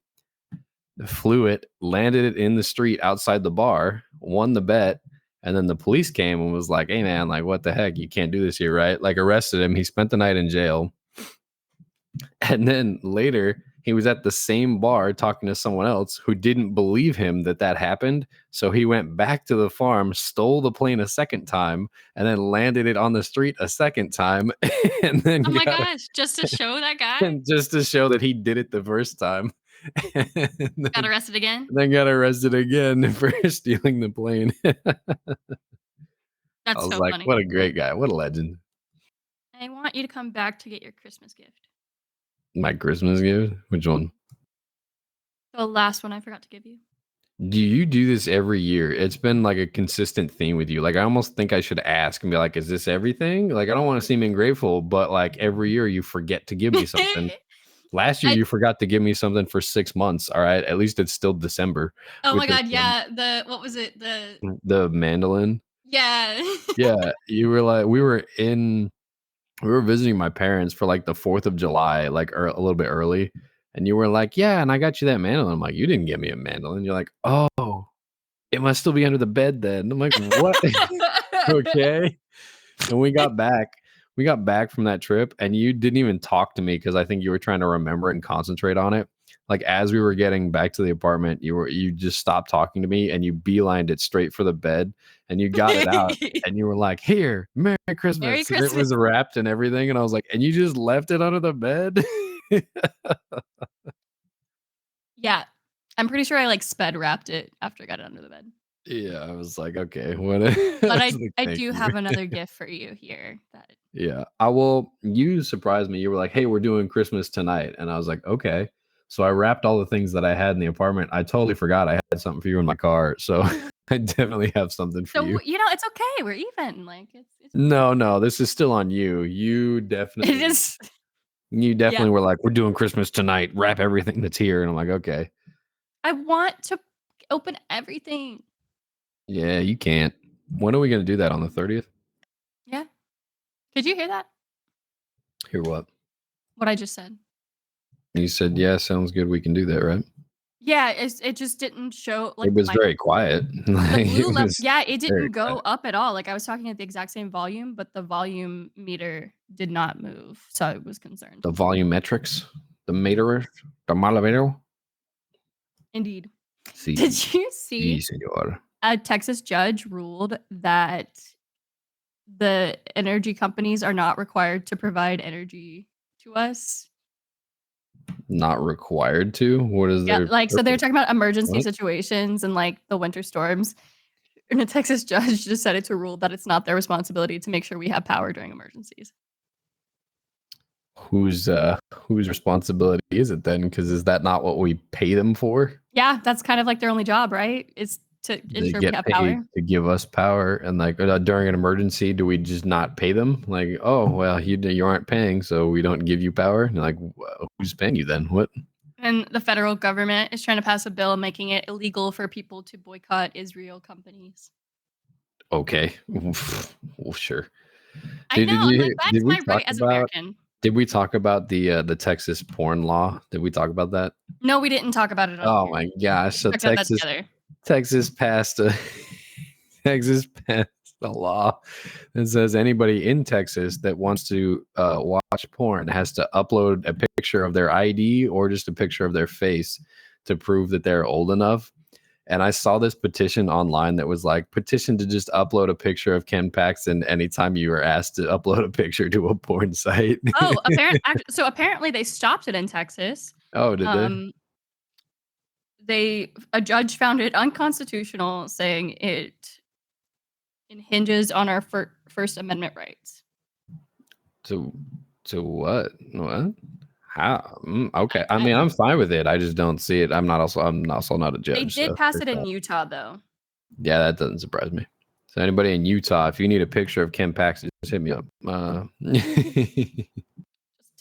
flew it, landed it in the street outside the bar, won the bet, and then the police came and was like, "Hey man, like what the heck? You can't do this here, right?" Like arrested him. He spent the night in jail. And then later he was at the same bar talking to someone else who didn't believe him that that happened. So he went back to the farm, stole the plane a second time, and then landed it on the street a second time, and then Oh my got gosh, just to show that guy? and just to show that he did it the first time, Got arrested again? then got arrested again for stealing the plane. I That's was so like, funny. what a great guy, what a legend. I want you to come back to get your Christmas gift. My Christmas gift? Which one? The last one I forgot to give you. Do you do this every year? It's been like a consistent theme with you. Like I almost think I should ask and be like, is this everything? Like I don't want to seem ungrateful, but like every year you forget to give me something. Last year I you forgot to give me something for 6 months. All right. At least it's still December Oh with my this god, one. yeah, what was it? The mandolin. Yeah. Yeah. You were like we were visiting my parents for like the 4th of July, like a little bit early. And you were like, yeah, and I got you that mandolin. I'm like, you didn't give me a mandolin. You're like, oh, it must still be under the bed then. I'm like, what? Okay. And we got back from that trip and you didn't even talk to me because I think you were trying to remember it and concentrate on it. Like as we were getting back to the apartment, you just stopped talking to me and you beelined it straight for the bed and you got it out and you were like, here, Merry Merry Christmas. And it Christmas. was wrapped and everything. And I was like, and you just left it under the bed? Yeah. I'm pretty sure I, like, sped wrapped it after I got it under the bed. Yeah, I was like, okay, what? But I was I like, I thank do you. have another gift for you here that Yeah. I will. You surprised me. You were like, hey, we're doing Christmas tonight. And I was like, okay. So I wrapped all the things that I had in the apartment. I totally forgot I had something for you in my car. So I definitely have something for you. So, you know, it's okay, we're even, like, it's okay. No, no, this is still on you. It is You yeah. definitely were like, we're doing Christmas tonight. Wrap everything that's here. And I'm like, okay. I want to open everything. Yeah, you can't. When are we going to do that on the 30th? Yeah. Could you hear that? Hear what? What I just said? You said, yeah, sounds good. We can do that, right? Yeah, it just didn't show, It like, was very quiet. the Like, it blue level. was Yeah, it very didn't go quiet. up at all, like, I was talking at the exact same volume, but the volume meter did not move, so I was concerned. The volumetrics, the meter, the malametro. Indeed. Sí, Did you sí, see señor. a Texas judge ruled that the energy companies are not required to provide energy to us? Not required to. What is Yeah, their like, so they're purpose? talking about emergency What? situations and, like, the winter storms, and a Texas judge decided to rule that it's not their responsibility to make sure we have power during emergencies. Whose responsibility is it then? Because is that not what we pay them for? Yeah, that's kind of like their only job, right? Is to They ensure we get have paid power. to give us power, and like during an emergency, do we just not pay them? Like, oh well, you aren't paying, so we don't give you power. And like, well, who's paying you then? What? And the federal government is trying to pass a bill making it illegal for people to boycott Israel companies. Okay, well, sure. I know, I'm like, back Did to we my talk right as an about American. the Texas porn law? Did we talk about that? No, we didn't talk about it on Oh here. my gosh! We So talked about that together. Texas passed a Texas passed a law that says anybody in Texas that wants to watch porn has to upload a picture of their ID or just a picture of their face to prove that they're old enough. And I saw this petition online that was like, petition to just upload a picture of Ken Paxton anytime you were asked to upload a picture to a porn site. Oh, so apparently they stopped it in Texas. Oh, did they? Um, a judge found it unconstitutional, saying it hinges on our First Amendment rights. To what? What? How? Okay. I I mean, I'm fine with it. I just don't see it. I'm also not a They judge. did So pass there's it in that. Utah, though. Yeah, that doesn't surprise me. So anybody in Utah, if you need a picture of Ken Paxton, just hit me up.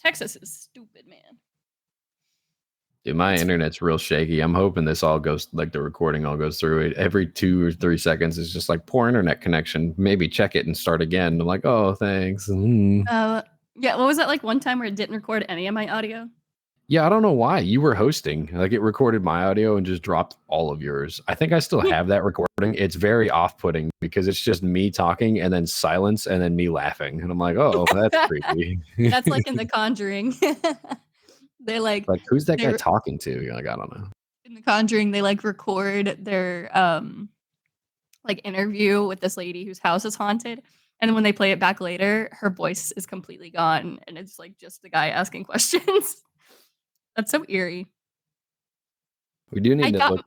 Texas is stupid, man. Dude, my internet's real shaky. I'm hoping this all goes like the recording all goes through it. Every 2 or 3 seconds is just like poor internet connection. Maybe check it and start again. I'm like, oh, thanks. Yeah, what was that like one time where it didn't record any of my audio? Yeah, I don't know why. You were hosting. Like it recorded my audio and just dropped all of yours. I think I still have that recording. It's very off-putting because it's just me talking and then silence and then me laughing. And I'm like, oh, that's creepy. That's like in The Conjuring. They like Like, who's that guy they're talking to? You're like, I don't know. in The Conjuring. They like record their like interview with this lady whose house is haunted, and then when they play it back later, her voice is completely gone, and it's like just the guy asking questions. That's so eerie. We do I need to got look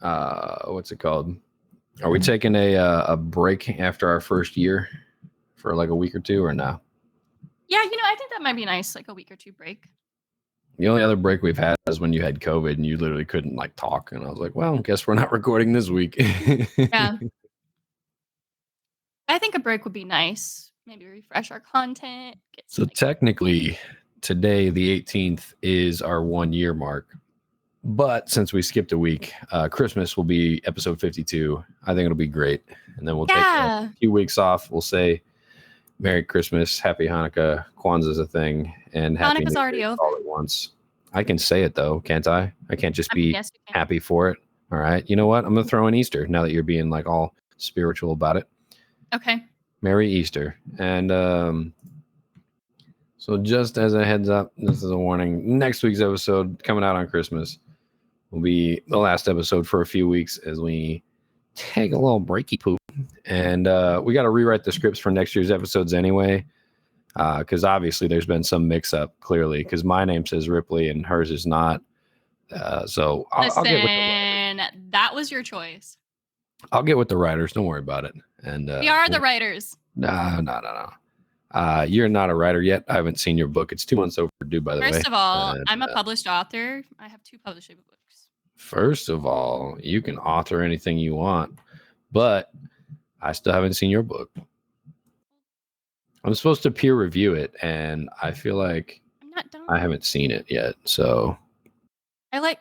at what's it called? Are we taking a break after our first year for like a week or two, or no? yeah, I think that might be nice, like a week or two break. The only other break we've had is when you had COVID and you literally couldn't like talk, and I was like, well, guess we're not recording this week. Yeah, I think a break would be nice. Maybe refresh our content, get some So like technically, today the 18th is our 1 year mark. But since we skipped a week, Christmas will be episode 52. I think it'll be great. And then we'll take a yeah. few weeks off. We'll say Merry Christmas, Happy Hanukkah, Kwanzaa's a thing, and Happy Hanukkah's New already Year over. all at once. I can say it though, can't I? I can't just I mean, be yes, you can. happy for it. All right. You know what? I'm going to throw in Easter now that you're being like all spiritual about it. Okay. Merry Easter. And so just as a heads up, this is a warning. Next week's episode coming out on Christmas will be the last episode for a few weeks as we take a little breaky poop. And we got to rewrite the scripts for next year's episodes anyway, because obviously there's been some mix up clearly because my name says Ripley and hers is not. So I'll get with the Listen, that was your choice. I'll get with the writers. Don't worry about it. And We are the writers. no. You're not a writer yet. I haven't seen your book. It's 2 months overdue, by the way. First of all, And, I'm a published author. I have 2 publishable books. first of all, you can author anything you want, but I still haven't seen your book. I'm supposed to peer review it, and I feel like I'm not done. I haven't seen it yet. So I let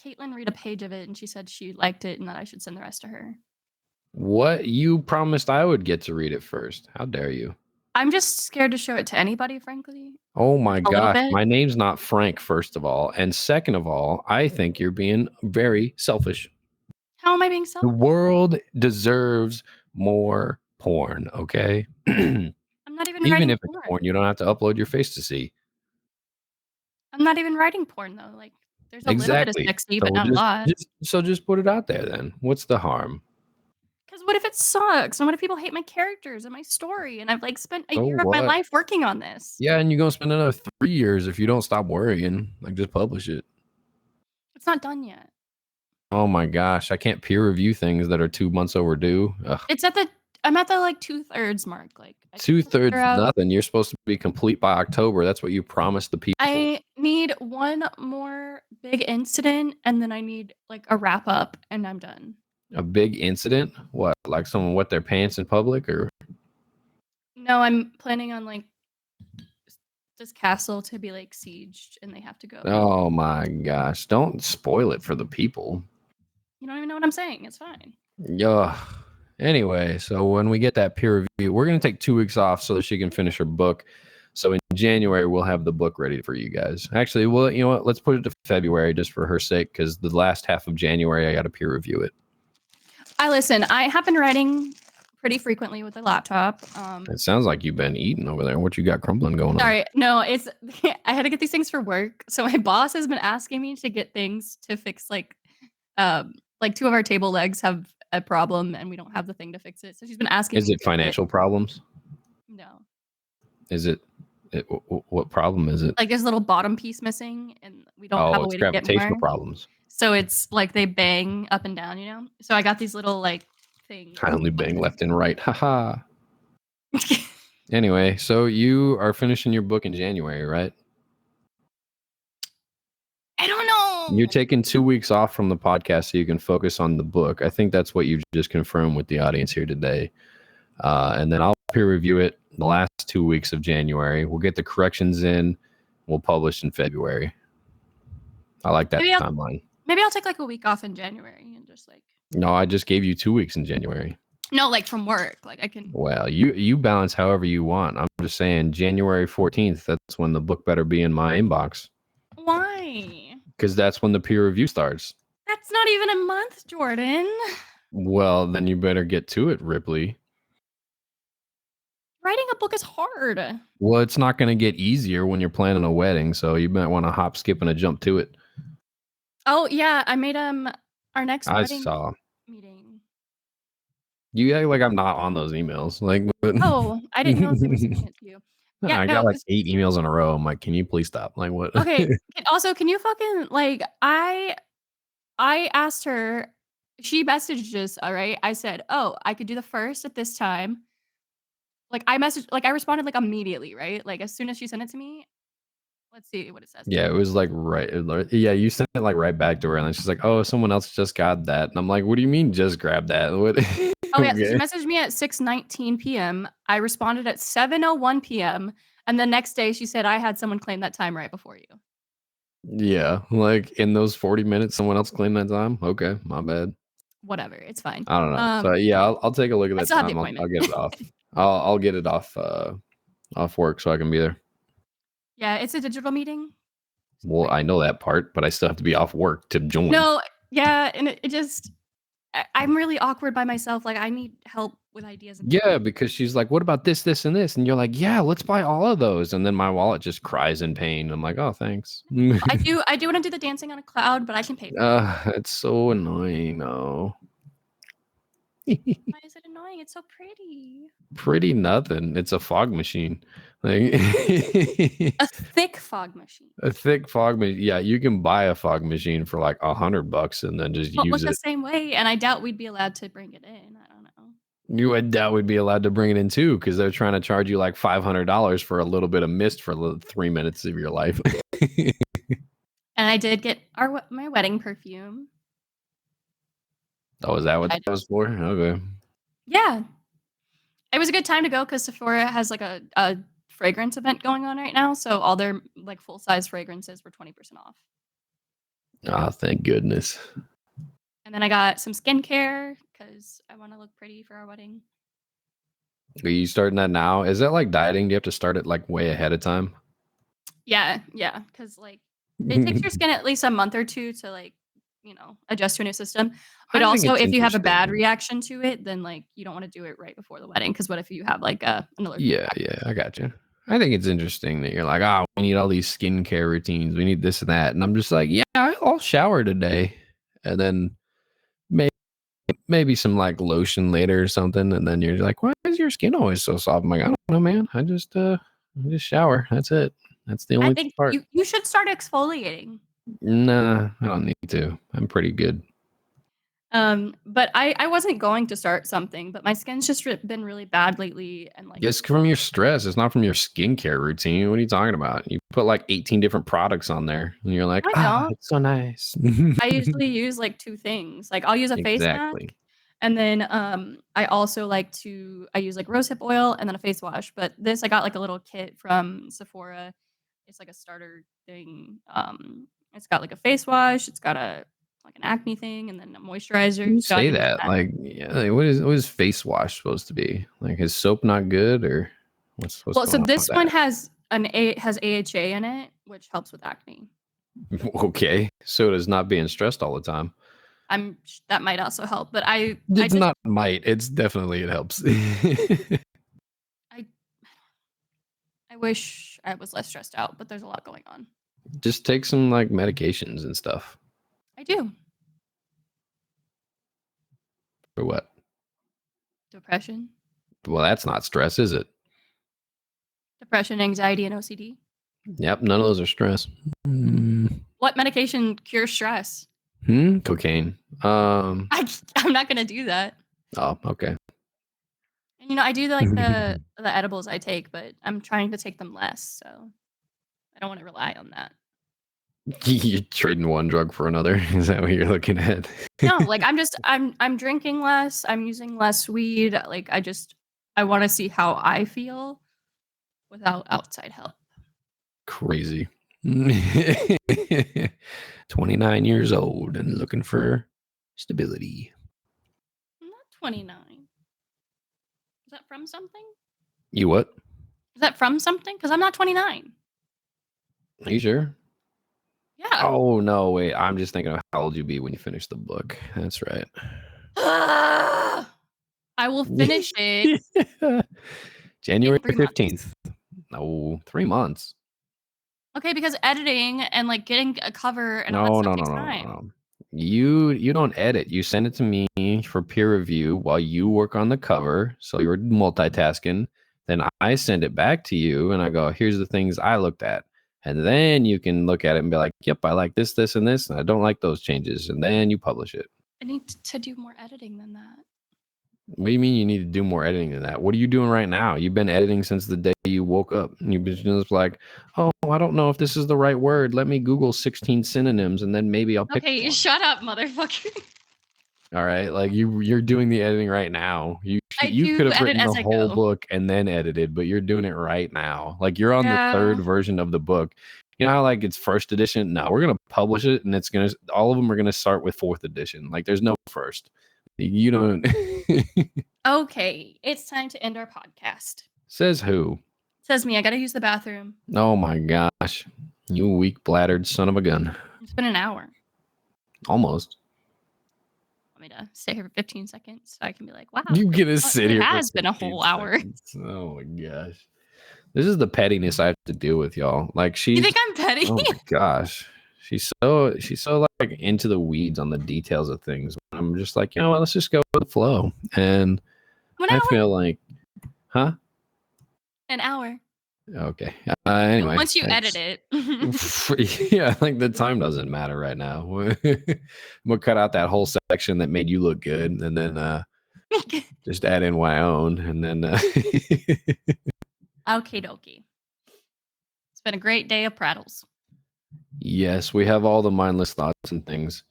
Caitlin read a page of it, and she said she liked it and that I should send the rest to her. what? You promised I would get to read it first. How dare you? I'm just scared to show it to anybody, frankly. Oh my A little gosh. bit. My name's not Frank, first of all. And second of all, I think you're being very selfish. How am I being The selfish? world deserves more porn, okay? I'm not even Even writing if it's porn. porn, you don't have to upload your face to see. I'm not even writing porn though. Like, there's a little bit of Exactly. sexy, So but not a lot. just put it out there then. What's the harm? Because what if it sucks? And what if people hate my characters and my story? And I've like spent a So year of my what? life working on this. Yeah, and you're gonna spend another 3 years if you don't stop worrying. Like, just publish it. It's not done yet. Oh my gosh, I can't peer review things that are 2 months overdue. Ugh. I'm at the like 2/3 mark. Like, I can't 2/3 figure out. nothing. You're supposed to be complete by October. That's what you promised the people. I need one more big incident, and then I need like a wrap up, and I'm done. A big incident? What? Like someone wet their pants in public, or No, I'm planning on like this castle to be like sieged, and they have to go. oh my gosh! Don't spoil it for the people. You don't even know what I'm saying. It's fine. Yeah. Anyway, so when we get that peer review, we're gonna take 2 weeks off so that she can finish her book. So in January, we'll have the book ready for you guys. Actually, well, you know what? Let's put it to February just for her sake, because the last half of January, I got to peer review it. I have been writing pretty frequently with a laptop. It sounds like you've been eating over there. What you got crumbling going on? Sorry, no, it's I had to get these things for work. So my boss has been asking me to get things to fix like 2 of our table legs have a problem and we don't have the thing to fix it. So she's been asking Is me it to financial problems? No. Is it, what problem is it? Like there's a little bottom piece missing and we don't have a It's way to get gravitational more. problems. So it's like they bang up and down, you know? So I got these little like things. I only bang left and right. Haha. Anyway, so you are finishing your book in January, right? I don't know. You're taking 2 weeks off from the podcast so you can focus on the book. I think that's what you've just confirmed with the audience here today. And then I'll peer review it the last 2 weeks of January. We'll get the corrections in. We'll publish in February. I like that timeline. Maybe I'll take like a week off in January and just like. No, I just gave you 2 weeks in January. No, like from work. Like I can. Well, you balance however you want. I'm just saying January 14th, that's when the book better be in my inbox. Why? Because that's when the peer review starts. That's not even a month, Jordan. Well, then you better get to it, Ripley. Writing a book is hard. Well, it's not going to get easier when you're planning a wedding, so you might want to hop, skip, and a jump to it. Oh, yeah, I made, our next I wedding saw. meeting. You act like I'm not on those emails. Like, Oh, I didn't know if they were sending it to you. Yeah, I got no, like 8 emails in a row. I'm like, can you please stop? Like, what? okay, also, can you fucking, like, I asked her she messaged us, alright? I said, "Oh, I could do the first at this time." Like, I responded, like, immediately, right? Like, as soon as she sent it to me. Let's see what it says. Yeah, it was like yeah, you sent it like right back to her, and then she's like, "Oh, someone else just got that," and I'm like, "What do you mean, just grab that?" What? Oh, yeah, so she Okay. messaged me at 6:19 PM. I responded at 7:01 PM, and the next day she said, "I had someone claim that time right before you." Yeah, like in those 40 minutes, someone else claimed that time. Okay, my bad. Whatever, it's fine. I don't know. So yeah, I'll take a look at I that still have the time. I'll appointment. get it off. I'll get it off off work so I can be there. Yeah, it's a digital meeting, so, Well, like I know that part, but I still have to be off work to join. no, yeah, and it just I'm really awkward by myself, like, I need help with ideas and Yeah, because she's like, "What about this, this, and this?" And you're like, "Yeah, let's buy all of those." And then my wallet just cries in pain. I'm like, "Oh, thanks." I do wanna do the dancing on a cloud, but I can pay for it. It's so annoying. No, Why is it annoying? It's so pretty. pretty nothing. It's a fog machine, like A thick fog machine. a thick fog machine. Yeah, you can buy a fog machine for like $100 and then just Won't use look the it. same way, and I doubt we'd be allowed to bring it in, I don't know. You would that would be allowed to bring it in too, because they're trying to charge you like $500 for a little bit of mist for 3 minutes of your life. And I did get my wedding perfume, Oh, is that which what I that don't. was for? Okay. Yeah, it was a good time to go because Sephora has, like, a fragrance event going on right now, so all their, like, full-size fragrances were 20% off. Ah, thank goodness. And then I got some skincare because I wanna look pretty for our wedding. Are you starting that now? Is that like dieting? Do you have to start it like way ahead of time? Yeah, because like, it takes your skin at least a month or 2 to, like, adjust to a new system, but I think also, it's if you have a bad interesting. reaction to it, then, like, you don't wanna do it right before the wedding. Because what if you have, like, an allergic Yeah, yeah, I got you. I think it's interesting that you're like, oh, we need all these skincare routines. We need this and that. And I'm just like, yeah, I'll shower today. And then maybe some like lotion later or something. And then you're like, why is your skin always so soft? I'm like, I don't know, man. I just shower. That's it. That's the I only think part. you should start exfoliating. Nah, I don't need to. I'm pretty good. But I wasn't going to start something, but my skin's just been really bad lately, and, like It's from your stress. It's not from your skincare routine. What are you talking about? You put like 18 different products on there and you're like, I ah, don't. it's so nice. I usually use, like, 2 things. Like, I'll use a face mask, Exactly. and then, I also I use, like, rosehip oil and then a face wash, but this I got, like, a little kit from Sephora. It's like a starter thing. It's got, like, a face wash, it's got like, an acne thing, and then a moisturizer, You so I say use that that. like, yeah, like, what is face wash supposed to be? Like, is soap not good or what's Well, so going on with this one that? has AHA in it, which helps with acne. Okay, so does not being stressed all the time. That might also help, but I It's just not might. It's definitely it helps. I I wish I was less stressed out, but there's a lot going on. Just take some like medications and stuff. I do. For what? Depression, Well, that's not stress, is it? anxiety, and OCD. Yep, none of those are stress. What medication cures stress? Cocaine. I'm not gonna do that. Oh, okay. And, I do like the edibles I take, but I'm trying to take them less, so I don't wanna rely on that. You're trading one drug for another. Is that what you're looking at? No, like, I'm drinking less, I'm using less weed, like, I wanna see how I feel without outside help. Crazy. 29 years old and looking for stability. I'm not 29. Is that from something? You what? Is that from something? Because 'Cause I'm not 29. Are you sure? Yeah. Oh no, wait. I'm just thinking of how old you be when you finish the book. That's right. I will finish it. January 3 months. 15th. No, 3 months. Okay, because editing and, like, getting a cover and all that No, stuff no, no, takes no, no, time. no. You don't edit. You send it to me for peer review while you work on the cover. So you're multitasking. Then I send it back to you and I go, here's the things I looked at. And then you can look at it and be like, yep, I like this, this, and this, and I don't like those changes. And then you publish it. I need to do more editing than that. What do you mean you need to do more editing than that? What are you doing right now? You've been editing since the day you woke up. And you've been just like, oh, I don't know if this is the right word. Let me Google 16 synonyms and then maybe I'll pick Okay, one. shut up, motherfucker. All right, like you're doing the editing right now. I You could do have edit written the as I whole go. book and then edited, but you're doing it right now. Like you're on the Yeah. third version of the book. You know how like it's first edition? No, we're gonna publish it, and it's gonna all of them are gonna start with fourth edition. Like there's no first. You don't. Okay, it's time to end our podcast. Says who? Says me, I gotta use the bathroom. Oh my gosh, you weak bladdered son of a gun. It's been an hour. Almost. Want me to stay here for 15 seconds so I can be like, wow, You gonna sit it here has for been a 15 whole hour. seconds. Oh my gosh. This is the pettiness I have to deal with, y'all. Like You she's think I'm petty? oh my gosh. She's so like into the weeds on the details of things. I'm just like, you know what, let's just go with the flow. And An I hour? feel like, huh? An hour. Okay. Anyway. Once you edit thanks. it. Yeah, like the time doesn't matter right now. I'm gonna cut out that whole section that made you look good and then just add in my own and then Okie dokie. It's been a great day of prattles. yes, we have all the mindless thoughts and things,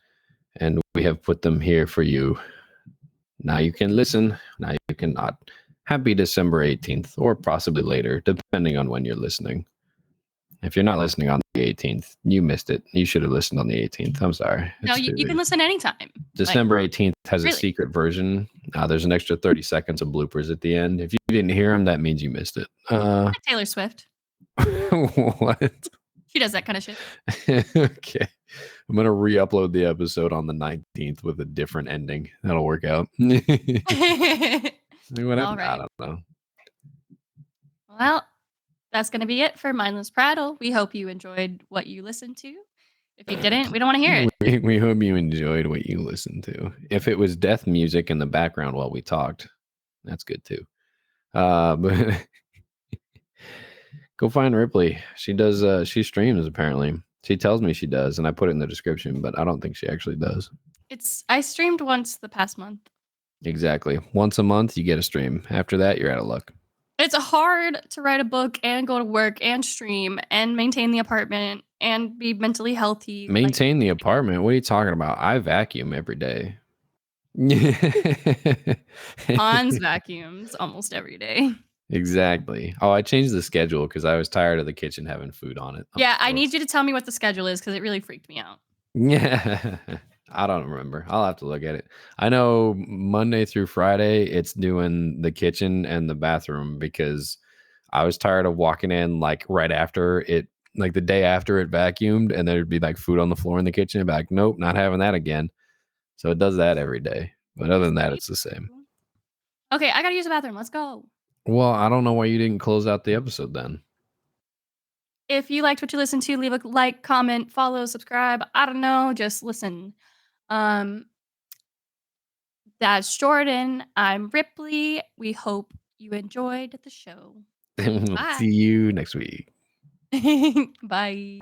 and we have put them here for you. Now you can listen, now you cannot. Happy December 18th, or possibly later, depending on when you're listening. If you're not listening on the 18th, you missed it. You should have listened on the 18th. I'm sorry. No, you can listen anytime. December 18th has a really? secret version. There's an extra 30 seconds of bloopers at the end. If you didn't hear them, that means you missed it. Like Taylor Swift. What? She does that kind of shit. Okay. I'm going to re-upload the episode on the 19th with a different ending. That'll work out. Whatever. All right. I don't know. Well, that's going to be it for Mindless Prattle. We hope you enjoyed what you listened to. If you didn't, we don't want to hear it. We hope you enjoyed what you listened to. If it was death music in the background while we talked, that's good too. But go find Ripley. She does. She streams apparently. She tells me she does, and I put it in the description, but I don't think she actually does. I streamed once the past month. Exactly. Once a month, you get a stream. After that, you're out of luck. It's hard to write a book and go to work and stream and maintain the apartment and be mentally healthy. Maintain the apartment? What are you talking about? I vacuum every day. Hans vacuums almost every day. Exactly. Oh, I changed the schedule because I was tired of the kitchen having food on it. Yeah, I need you to tell me what the schedule is because it really freaked me out. Yeah. I don't remember. I'll have to look at it. I know Monday through Friday, it's doing the kitchen and the bathroom because I was tired of walking in like right after it, like the day after it vacuumed, and there'd be like food on the floor in the kitchen. I'd be like, nope, not having that again. So it does that every day. But other than that, it's the same. Okay, I gotta use the bathroom. Let's go. Well, I don't know why you didn't close out the episode then. If you liked what you listened to, leave a like, comment, follow, subscribe. I don't know, just listen. That's Jordan. I'm Ripley. We hope you enjoyed the show. Bye. See you next week. Bye.